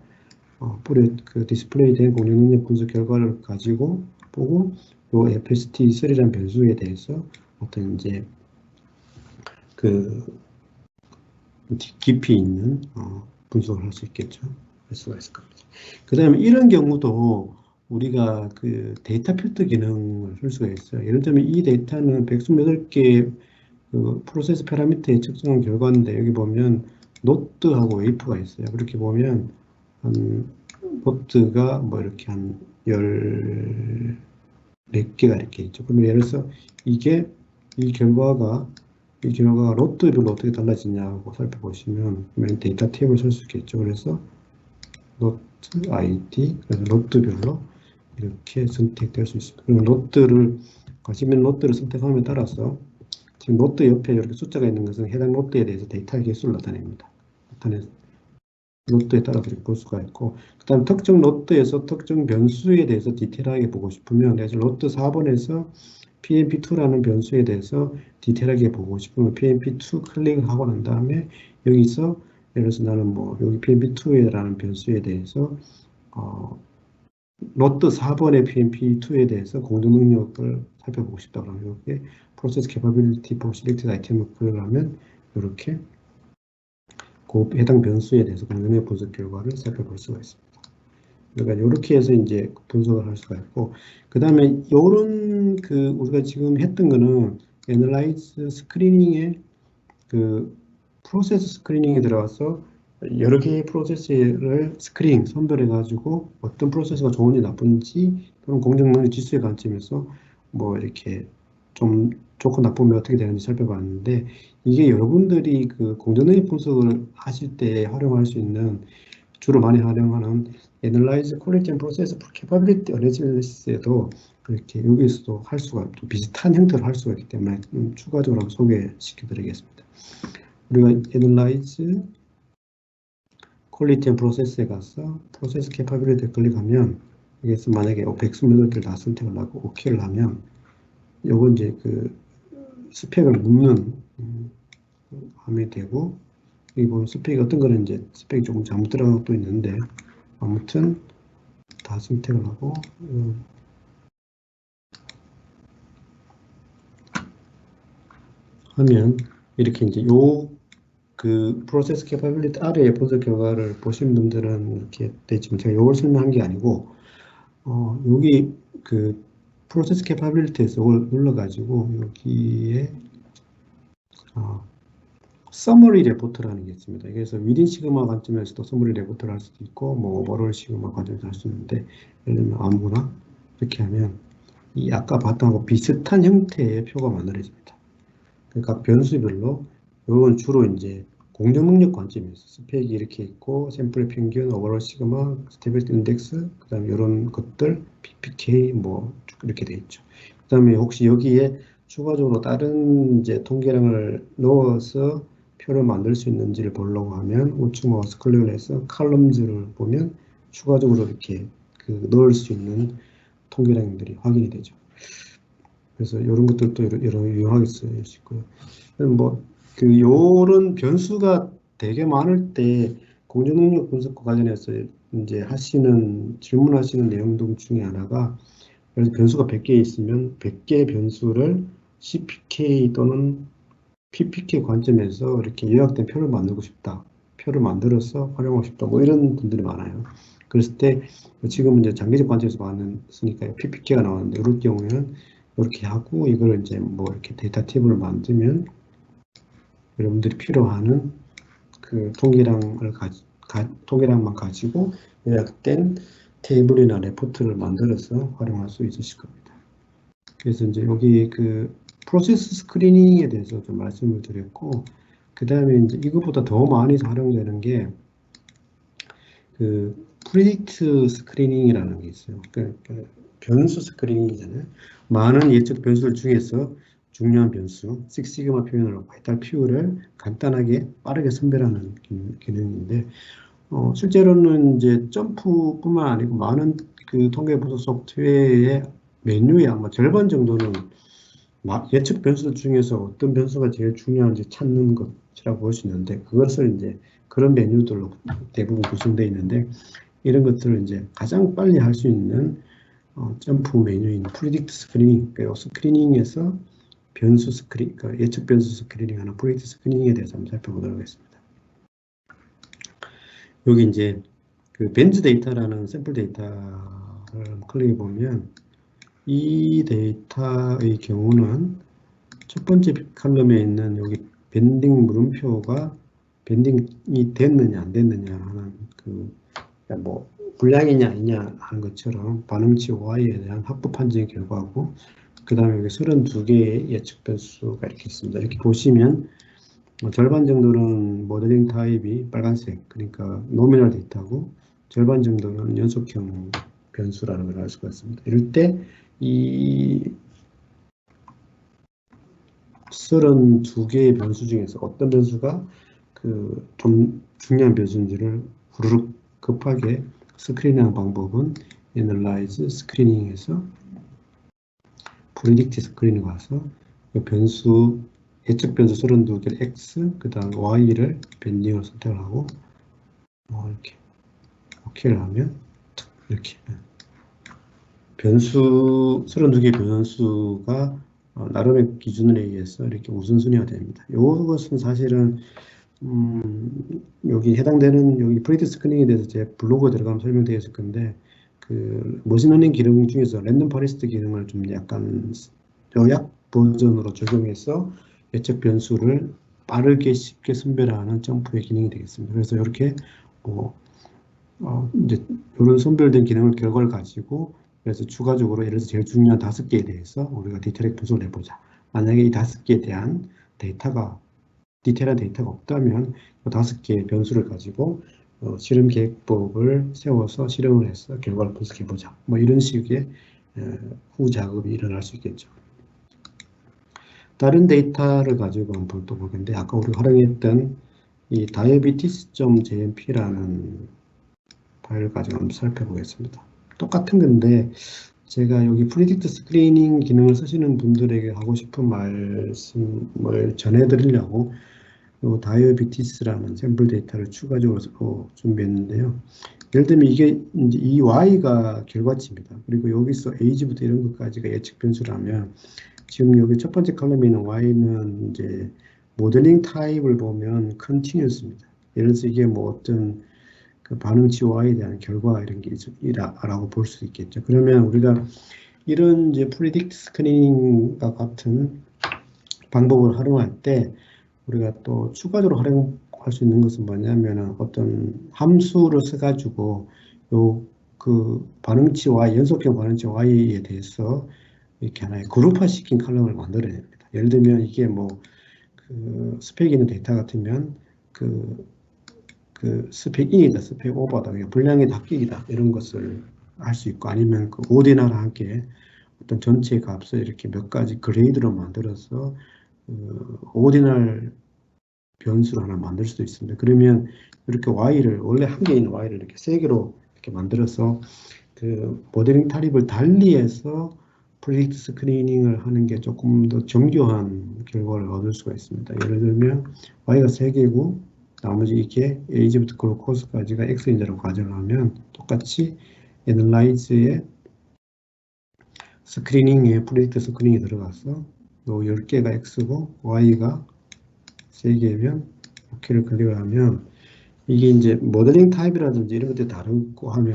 Speaker 1: 그 디스플레이된 공정 능력 분석 결과를 가지고 보고 요 FST3라는 변수에 대해서 어떤 이제 그 깊이 있는 분석을 할 수 있겠죠. 할 수가 있을 겁니다. 그 다음에 이런 경우도 우리가 그 데이터 필터 기능을 쓸 수가 있어요. 예를 들면 이 데이터는 128개 그 프로세스 패러미터에 측정한 결과인데 여기 보면 노트하고 웨이프가 있어요. 그렇게 보면 한 노트가 뭐 이렇게 한 14개가 이렇게 있죠. 그러면 예를 들어서 이게 이 결과가 로트별로 어떻게 달라지냐고 살펴보시면 데이터 탭을 쓸 수 있겠죠. 그래서 노트 ID, 그래서 로트별로 이렇게 선택될 수 있습니다. 그럼 로트를 가시면 로트를 선택함에 따라서 지금 노트 옆에 이렇게 숫자가 있는 것은 해당 노트에 대해서 데이터의 개수를 나타냅니다. 노트에 따라서 이렇게 볼 수가 있고, 그 다음 특정 노트에서 특정 변수에 대해서 디테일하게 보고 싶으면, 그래서 노트 4번에서 PMP2라는 변수에 대해서 디테일하게 보고 싶으면 PMP2 클릭하고 난 다음에 여기서 예를 들어서 나는 뭐 여기 PMP2라는 변수에 대해서 노트 4번의 PMP2에 대해서 공정 능력을 살펴보고 싶다 그러면 이렇게 프로세스 캐퍼빌리티 포 실렉티드 아이템을 클릭하면 이렇게 그 해당 변수에 대해서 공정의 분석 결과를 살펴볼 수가 있습니다. 그러니까 이렇게 해서 이제 분석을 할 수가 있고, 그 다음에 이런 그 우리가 지금 했던 거는 애널라이즈 스크리닝의 그 프로세스 스크리닝에 들어가서 여러 개의 프로세스를 스크린, 선별해 가지고 어떤 프로세스가 좋은지 나쁜지 또는 공정능력 지수의 관점에서 뭐 이렇게 좀 좋고 나쁘면 어떻게 되는지 살펴봤는데, 이게 여러분들이 그 공정능력 분석을 하실 때 활용할 수 있는 주로 많이 활용하는 Analyze Quality and Process Capability Analysis에도 그렇게 여기서도 할 수가 또 비슷한 형태로 할 수가 있기 때문에 추가적으로 한번 소개시켜 드리겠습니다. 우리가 Analyze Quality and Process에 가서 Process Capability에 클릭하면 여기서 만약에 128개를 다 선택을 하고 OK를 하면 요거 이제 그 스펙을 묻는 하면 되고, 여기 보면 스펙이 어떤 거는 이제 스펙이 조금 잘못 들어간 것도 있는데 아무튼 다 선택을 하고 하면 이렇게 이제 요 그 프로세스 캐파빌리티 아래의 분석 결과를 보신 분들은 이렇게 되지만 제가 요걸 설명한 게 아니고 여기 그 프로세스 캐파빌리티에서 이걸 눌러가지고 여기에 서머리 레포트라는 게 있습니다. 그래서 위딘 시그마 관점에서도 서머리 레포트를 할 수도 있고 뭐 오버롤 시그마 관점에서 할 수 있는데, 예를 들면 아무거나 이렇게 하면 이 아까 봤던 거하고 비슷한 형태의 표가 만들어집니다. 그러니까 변수별로 이건 주로 이제 공정 능력 관점에서 스펙이 이렇게 있고 샘플의 평균, 오버롤 시그마, 스테빌리티 인덱스, 그다음에 이런 것들, PPK 뭐 이렇게 돼 있죠. 그다음에 혹시 여기에 추가적으로 다른 이제 통계량을 넣어서 표를 만들 수 있는지를 보려고 하면 우측 마우스 클릭을 해서 칼럼즈를 보면 추가적으로 이렇게 그 넣을 수 있는 통계량들이 확인이 되죠. 그래서 이런 것들도 여러 유용하게 쓰일 수 있고요. 뭐 그 요런 변수가 되게 많을 때 공정능력 분석과 관련해서 이제 질문하시는 내용 중에 하나가, 그래서 변수가 100개 있으면 100개 변수를 CPK 또는 PPK 관점에서 이렇게 요약된 표를 만들고 싶다. 표를 만들어서 활용하고 싶다. 뭐 이런 분들이 많아요. 그랬을 때 지금 이제 장기적 관점에서 봤으니까 PPK가 나왔는데 이럴 경우에는 이렇게 하고 이걸 이제 뭐 이렇게 데이터 팁을 만들면 여러분들이 필요하는 그 통계량만 가지고 요약된 테이블이나 레포트를 만들어서 활용할 수 있으실 겁니다. 그래서 이제 여기 그 프로세스 스크리닝에 대해서 좀 말씀을 드렸고, 그 다음에 이제 이것보다 더 많이 활용되는 게 그 프리딕트 스크리닝이라는 게 있어요. 그러니까 변수 스크리닝이잖아요. 많은 예측 변수들 중에서 중요한 변수, 식시그마 표현으로 바이탈 퓨를 간단하게 빠르게 선별하는 기능인데, 실제로는 이제 점프뿐만 아니고 많은 그 통계 분석 소프트웨어의 메뉴의 아마 절반 정도는 예측 변수 중에서 어떤 변수가 제일 중요한지 찾는 것이라고 볼 수 있는데, 그것을 이제 그런 메뉴들로 대부분 구성되어 있는데, 이런 것들을 이제 가장 빨리 할 수 있는 점프 메뉴인 프리딕트 스크리닝, 그러니까 스크리닝에서 변수 스크린, 그러니까 예측 변수 스크리닝하는 프리딕트 스크리닝에 대해서 한번 살펴보도록 하겠습니다. 여기 이제 그 벤즈 데이터라는 샘플 데이터가 데이터를 클릭해 보면 이 데이터의 경우는 첫 번째 칼럼에 있는 여기 밴딩 물음표가 밴딩이 됐느냐 안 됐느냐 하는 뭐 불량이냐 아니냐 하는 것처럼 반응치 Y에 대한 합부 판정 결과고, 그 다음에 여기 32개의 예측 변수가 이렇게 있습니다. 이렇게 보시면 절반 정도는 모델링 타입이 빨간색, 그러니까 노미널 데이터고, 절반 정도는 연속형 변수라는 걸 알 수가 있습니다. 이럴 때 이 32개의 변수 중에서 어떤 변수가 좀 중요한 변수인지를 후루룩 급하게 스크린하는 방법은 Analyze 스크리닝에서 Predict 스크리닝 와서 변수 예측 변수 32개를 X, 그 다음 Y를 밴딩으로 선택을 하고 이렇게 OK를 하면 이렇게 변수 32개 변수가 나름의 기준에 의해서 이렇게 우선순위가 됩니다. 이것은 사실은 여기 해당되는 여기 프리디트 스크린에 대해서 제 블로그에 들어가면 설명되어 있을 건데, 머신러닝 기능 중에서 랜덤 포레스트 기능을 좀 약간 요약 버전으로 적용해서 예측 변수를 빠르게 쉽게 선별하는 점프의 기능이 되겠습니다. 그래서 이렇게 이제 이런 선별된 기능을 결과를 가지고, 그래서 추가적으로 예를 들어서 제일 중요한 5개에 대해서 우리가 디테일하게 분석을 해보자. 만약에 이 5개에 대한 디테일한 데이터가 없다면 이 5개의 변수를 가지고 실험 계획법을 세워서 실험을 해서 결과를 분석해보자. 뭐 이런 식의 후 작업이 일어날 수 있겠죠. 다른 데이터를 가지고 한번 또 보겠는데, 아까 우리가 활용했던 이 diabetes.jmp라는 파일을 가지고 한번 살펴보겠습니다. 똑같은 건데 제가 여기 프리딕트 스크리닝 기능을 쓰시는 분들에게 하고 싶은 말씀을 전해드리려고 이 다이어비티스라는 샘플 데이터를 추가적으로 준비했는데요. 예를 들면 이게 이제 이 Y가 결과치입니다. 그리고 여기서 A지부터 이런 것까지가 예측 변수라면, 지금 여기 첫 번째 컬럼에 있는 Y는 이제 모델링 타입을 보면 컨티뉴스입니다. 예를 들어서 이게 뭐 어떤 반응치 Y에 대한 결과 이런 게 있라고 볼 수 있겠죠. 그러면 우리가 이런 이제 프리딕트 스크리닝과 같은 방법을 활용할 때 우리가 또 추가적으로 활용할 수 있는 것은 뭐냐면, 어떤 함수를 써가지고 반응치 Y, 연속형 반응치 Y에 대해서 이렇게 하나의 그룹화 시킨 칼럼을 만들어야 됩니다. 예를 들면 이게 뭐 스펙이 있는 데이터 같으면 스펙 인이다, 스펙 오버다, 분량의 합격이다, 이런 것을 할 수 있고, 아니면 오디나랑 함께 어떤 전체 값을 이렇게 몇 가지 그레이드로 만들어서 오디널 변수를 하나 만들 수도 있습니다. 그러면 이렇게 Y를, 원래 한 개인 Y를 이렇게 3개로 이렇게 만들어서 모델링 타입을 달리해서 프리딕트 스크리닝을 하는 게 조금 더 정교한 결과를 얻을 수가 있습니다. 예를 들면 Y가 3개고 나머지 이게 A지부터 글루코스까지가 X인자로 가정하면 똑같이 애널라이즈에 스크리닝에 프리딕트 스크리닝이 들어가서 요 10개가 X고 Y가 3개면 OK를 클릭을 하면, 이게 이제 모델링 타입이라든지 이런 것들이 다르고 하면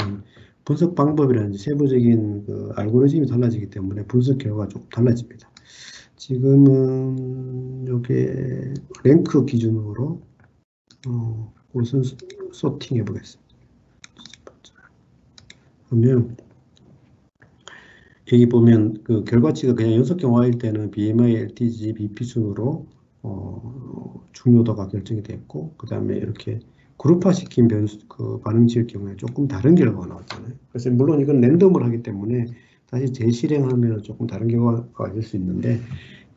Speaker 1: 분석 방법이라든지 세부적인 알고리즘이 달라지기 때문에 분석 결과가 조금 달라집니다. 지금은 이게 랭크 기준으로 우선 소팅해 보겠습니다. 그러면 여기 보면 결과치가 그냥 연속형 Y일 때는 BMI, LTG, BP 순으로 중요도가 결정이 됐고, 그 다음에 이렇게 그룹화 시킨 변수, 반응치일 경우에 조금 다른 결과가 나왔잖아요. 그래서 물론 이건 랜덤을 하기 때문에 다시 재실행하면 조금 다른 결과가 될 수 있는데,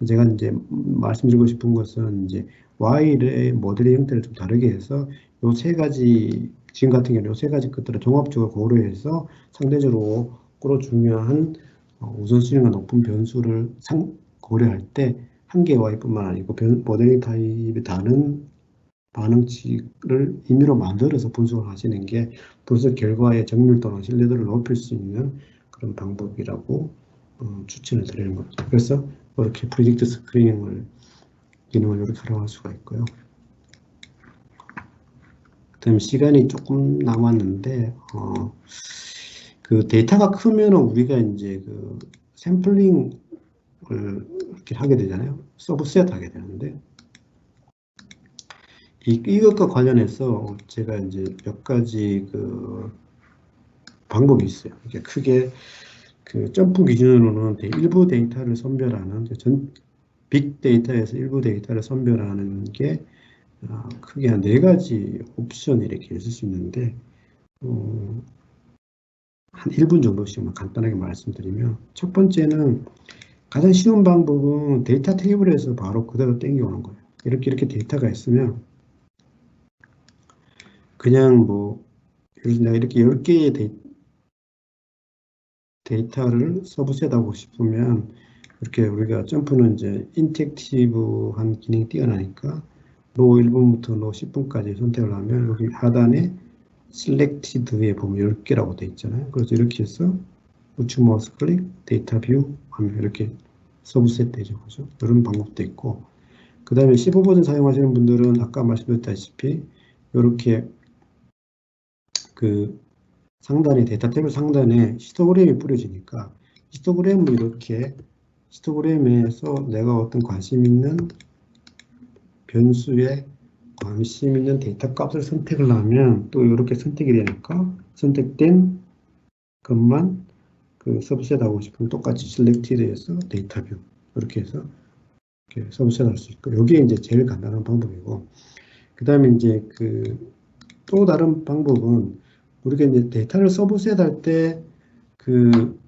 Speaker 1: 제가 이제 말씀드리고 싶은 것은 이제 Y의 모델의 형태를 좀 다르게 해서 요 3가지, 지금 같은 경우는 요 3가지 것들을 종합적으로 고려해서 상대적으로 중요한 우선순위가 높은 변수를 고려할 때 한 개의 Y뿐만 아니고 모델링 타입이 다른 반응치를 임의로 만들어서 분석을 하시는 게 분석 결과의 정밀도나 신뢰도를 높일 수 있는 그런 방법이라고 추천을 드리는 겁니다. 그래서 이렇게 프리딕트 스크리닝을 기능을 이렇게 활용할 수가 있고요. 그다음에 시간이 조금 남았는데 그 데이터가 크면은 우리가 이제 그 샘플링을 이렇게 하게 되잖아요. 서브셋 하게 되는데, 이것과 관련해서 제가 이제 몇 가지 그 방법이 있어요. 이게 크게 그 점프 기준으로는 일부 데이터를 선별하는 빅데이터에서 일부 데이터를 선별하는 게 크게 한 네 가지 옵션이 이렇게 있을 수 있는데, 한 1분 정도씩만 간단하게 말씀드리면, 첫 번째는 가장 쉬운 방법은 데이터 테이블에서 바로 그대로 땡겨오는 거예요. 이렇게 데이터가 있으면 그냥 뭐 내가 이렇게 10개의 데이터를 서브셋하고 싶으면 이렇게 우리가 점프는 이제 인터랙티브한 기능이 뛰어나니까 로 1분부터 로 10분까지 선택을 하면 여기 하단에 selected에 보면 10개라고 되어 있잖아요. 그래서 이렇게 해서 우측 마우스 클릭, 데이터 뷰 하면 이렇게 서브셋 되죠. 그죠? 이런 방법도 있고, 그 다음에 15 버전 사용하시는 분들은 아까 말씀드렸다시피 이렇게 그 상단에 데이터 탭 상단에 히스토그램이 뿌려지니까 히스토그램을 이렇게 히스토그램에서 내가 어떤 관심 있는 변수에 관심 있는 데이터 값을 선택을 하면 또 이렇게 선택이 되니까 선택된 것만 그 서브셋 하고 싶으면 똑같이 셀렉티드에서 데이터 뷰 이렇게 해서 이렇게 서브셋 할 수 있고, 여기에 이제 제일 간단한 방법이고, 그 다음에 이제 그 또 다른 방법은 우리가 이제 데이터를 서브셋 할 때 그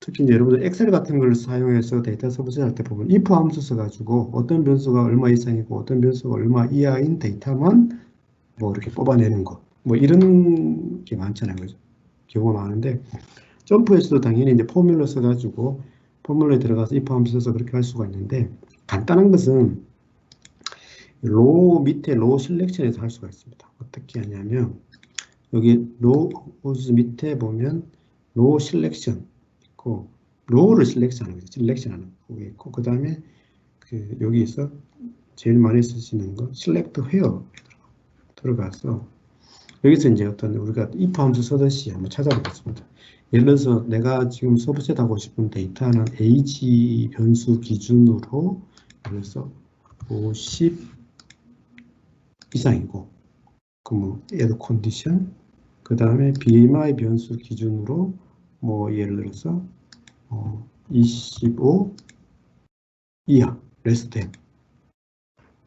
Speaker 1: 특히 이제 여러분들 엑셀 같은 걸 사용해서 데이터 서브셋 할 때 보면 if 함수 써가지고 어떤 변수가 얼마 이상이고 어떤 변수가 얼마 이하인 데이터만 뭐 이렇게 뽑아내는 거, 뭐 이런 게 많잖아요. 그죠? 경우가 많은데, 점프에서도 당연히 이제 포뮬러 써가지고 포뮬러에 들어가서 if 함수 써서 그렇게 할 수가 있는데, 간단한 것은 로 밑에 로 실렉션에서 할 수가 있습니다. 어떻게 하냐면 여기 로 밑에 보면 로 실렉션 있고, 로우를 실렉션하는 거죠. 실렉션하는 거 있고, 그 다음에 그 여기서 제일 많이 쓰시는 거 select where 들어가서 여기서 이제 어떤 우리가 if 함수 쓰듯이 한번 찾아보겠습니다. 예를 들어서 내가 지금 서브셋 하고 싶은 데이터는 age 변수 기준으로 그래서 50 이상이고, 그러면 add condition, 그 다음에 BMI 변수 기준으로 뭐 예를 들어서 25 이하 less than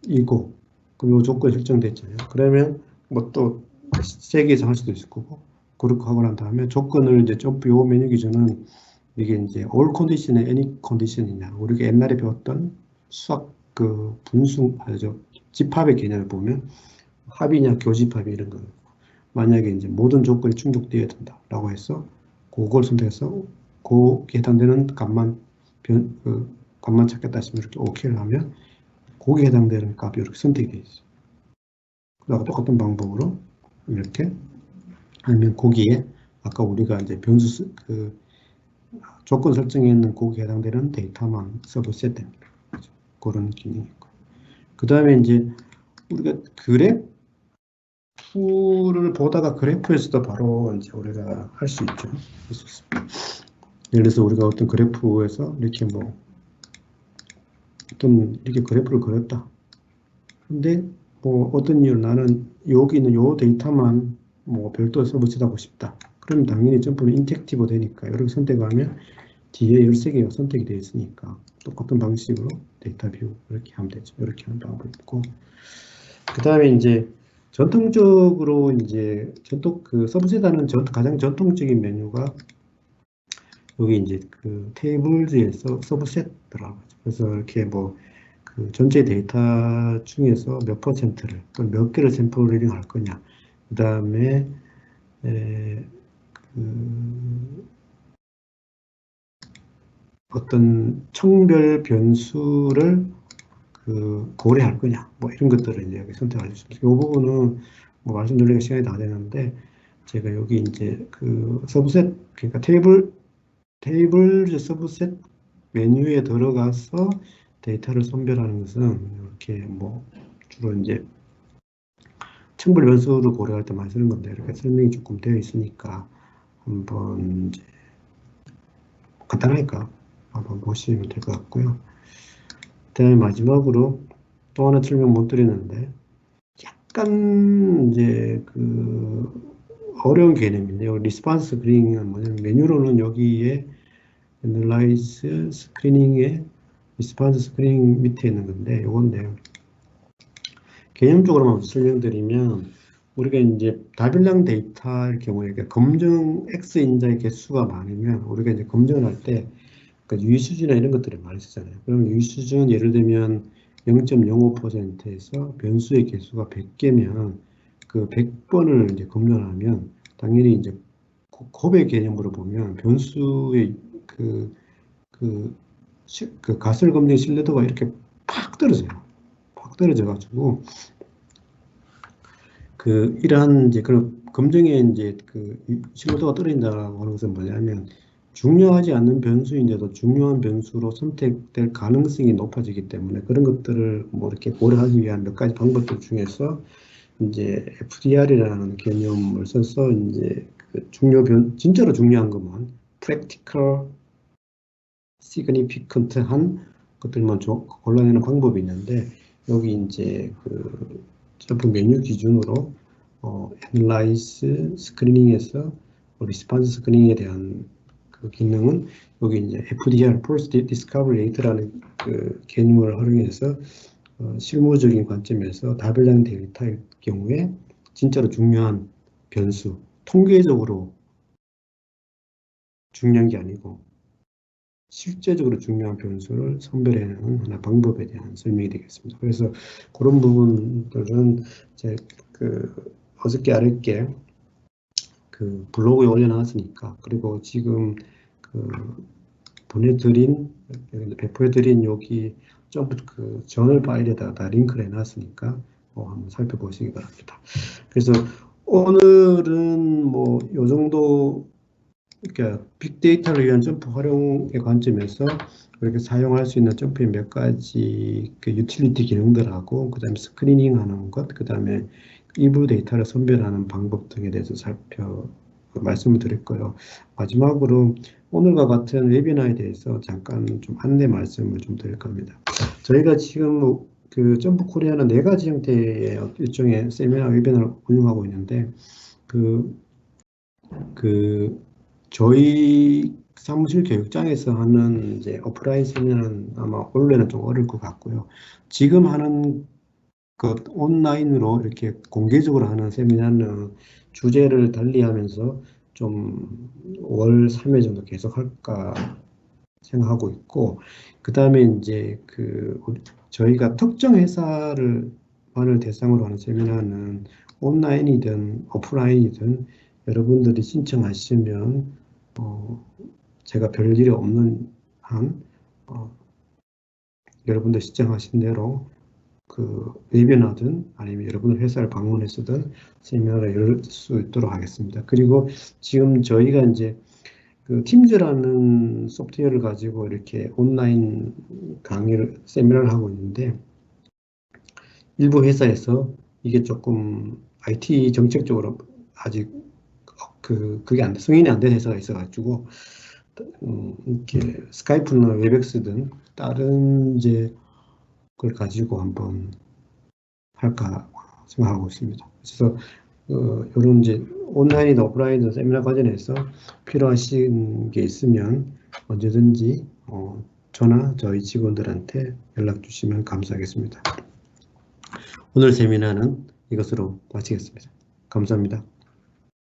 Speaker 1: 이고, 그럼 이 조건이 설정됐잖아요. 그러면 뭐 또 3개 이상 할 수도 있을 거고, 그렇게 하고 난 다음에 조건을 이제 점프 요 메뉴 기준은 이게 이제 all condition에 any condition이냐, 우리가 옛날에 배웠던 수학 그 분수 집합의 개념을 보면 합이냐 교집합이 이런 거, 만약에 이제 모든 조건이 충족되어야 된다라고 해서 그걸 선택해서 거기에 해당되는 값만 값만 찾겠다 싶으면 이렇게 OK를 하면 거기에 해당되는 값이 이렇게 선택이 되어 있어요. 그다음 똑같은 방법으로 이렇게 하면 거기에 아까 우리가 이제 변수 그 조건 설정에 있는 거기에 해당되는 데이터만 서브셋 됩니다. 그런 기능이 있고, 그 다음에 이제 우리가 그래프를 보다가 그래프에서도 바로 이제 우리가 할 수 있죠. 할 수 있습니다. 예를 들어서 우리가 어떤 그래프에서 이렇게 뭐 어떤 이렇게 그래프를 그렸다. 근데 뭐 어떤 이유로 나는 여기 있는 요 데이터만 뭐 별도로 서브셋하고 싶다. 그럼 당연히 점프는 인텍티브 되니까 이렇게 선택하면 뒤에 13개가 선택이 되어 있으니까 똑같은 방식으로 데이터 뷰 이렇게 하면 되죠. 이렇게 하는 방법이 있고, 그 다음에 이제 전통적으로 이제 그 서브셋하는 가장 전통적인 메뉴가 여기 이제 그 테이블즈에서 서브셋 들어가죠. 그래서 이렇게 뭐 그 전체 데이터 중에서 몇 퍼센트를 또는 몇 개를 샘플링 할 거냐, 그 다음에 그 어떤 청별 변수를 그 고려할 거냐, 뭐 이런 것들을 이제 여기 선택할 수 있습니다. 이 부분은 뭐 말씀드리기가 시간이 다 되는데, 제가 여기 이제 그 서브셋, 그러니까 테이블 서브셋 메뉴에 들어가서 데이터를 선별하는 것은 이렇게 뭐 주로 이제 청별 변수를 고려할 때 많이 쓰는 건데, 이렇게 설명이 조금 되어 있으니까 한번 이제 간단하니까 한번 보시면 될 것 같고요. 그다음에 마지막으로 또 하나 설명 못 드리는데 약간 이제 그 어려운 개념인데요. 리스폰스 스크리닝은 뭐냐면 메뉴로는 여기에 애널라이즈 스크리닝에 리스폰스 스크리닝 밑에 있는 건데 요건데요. 개념적으로만 설명드리면 우리가 이제 다별량 데이터일 경우에 그러니까 검증 X 인자의 개수가 많으면 우리가 이제 검증을 할 때 그러니까 유의수준이나 이런 것들을 많이 쓰잖아요. 그러면 유의수준 예를 들면 0.05%에서 변수의 개수가 100개면 그 100번을 이제 검증하면 당연히 이제 곱의 개념으로 보면 변수의 그 가설 검증 신뢰도가 이렇게 팍 떨어져요. 팍 떨어져가지고 그 이러한 이제 그런 검증의 이제 그 신뢰도가 떨어진다고 하는 것은 뭐냐면 중요하지 않는 변수인데도 중요한 변수로 선택될 가능성이 높아지기 때문에 그런 것들을 뭐 이렇게 고려하기 위한 몇 가지 방법들 중에서 이제 FDR이라는 개념을 써서 이제 그 진짜로 중요한 것만 practical significant한 것들만 골라내는 방법이 있는데 여기 이제 그 점프 메뉴 기준으로 애널라이즈 스크리닝에서 리스폰스 스크리닝에 대한 그 기능은 여기 이제 FDR First Discovery Rate라는 그 개념을 활용해서 실무적인 관점에서 다별량 데이터일 경우에 진짜로 중요한 변수, 통계적으로 중요한 게 아니고 실제적으로 중요한 변수를 선별해내는 하나 방법에 대한 설명이 되겠습니다. 그래서 그런 부분들은 제 그 어저께 아랫게 그 블로그에 올려놨으니까 그리고 지금 그 배포해드린 여기 점프 그 저널 파일에다가 다 링크를 해놨으니까 한번 살펴보시기 바랍니다. 그래서 오늘은 뭐 요 정도 그러니까 빅데이터를 위한 점프 활용의 관점에서 이렇게 사용할 수 있는 점프의 몇 가지 그 유틸리티 기능들하고 그다음에 스크리닝하는 것, 그다음에 일부 데이터를 선별하는 방법 등에 대해서 말씀을 드렸고요. 마지막으로 오늘과 같은 웨비나에 대해서 잠깐 좀 안내 말씀을 좀 드릴 겁니다. 저희가 지금 그 점프 코리아는 4가지 형태의 일종의 세미나 웨비나를 운영하고 있는데 저희 사무실 교육장에서 하는 이제 오프라인 세미나는 아마 원래는 좀 어려울 것 같고요. 지금 하는 그 온라인으로 이렇게 공개적으로 하는 세미나는 주제를 달리하면서 좀 월 3회 정도 계속 할까 생각하고 있고, 그 다음에 이제 저희가 특정 회사만을 대상으로 하는 세미나는 온라인이든 오프라인이든 여러분들이 신청하시면 제가 별일이 없는 한 여러분들 신청하신 대로 그 웨비나든 아니면 여러분들 회사를 방문해서든 세미나를 열 수 있도록 하겠습니다. 그리고 지금 저희가 이제 그 팀즈라는 소프트웨어를 가지고 이렇게 온라인 세미나를 하고 있는데 일부 회사에서 이게 조금 IT 정책적으로 아직 그게 승인이 안 된 회사가 있어가지고 이렇게 스카이프나 웨백스 등 다른 이제 걸 가지고 한번 할까 생각하고 있습니다. 그래서 이런 이제 온라인이나 오프라인 세미나 과정에서 필요하신 게 있으면 언제든지 저나 저희 직원들한테 연락 주시면 감사하겠습니다. 오늘 세미나는 이것으로 마치겠습니다. 감사합니다.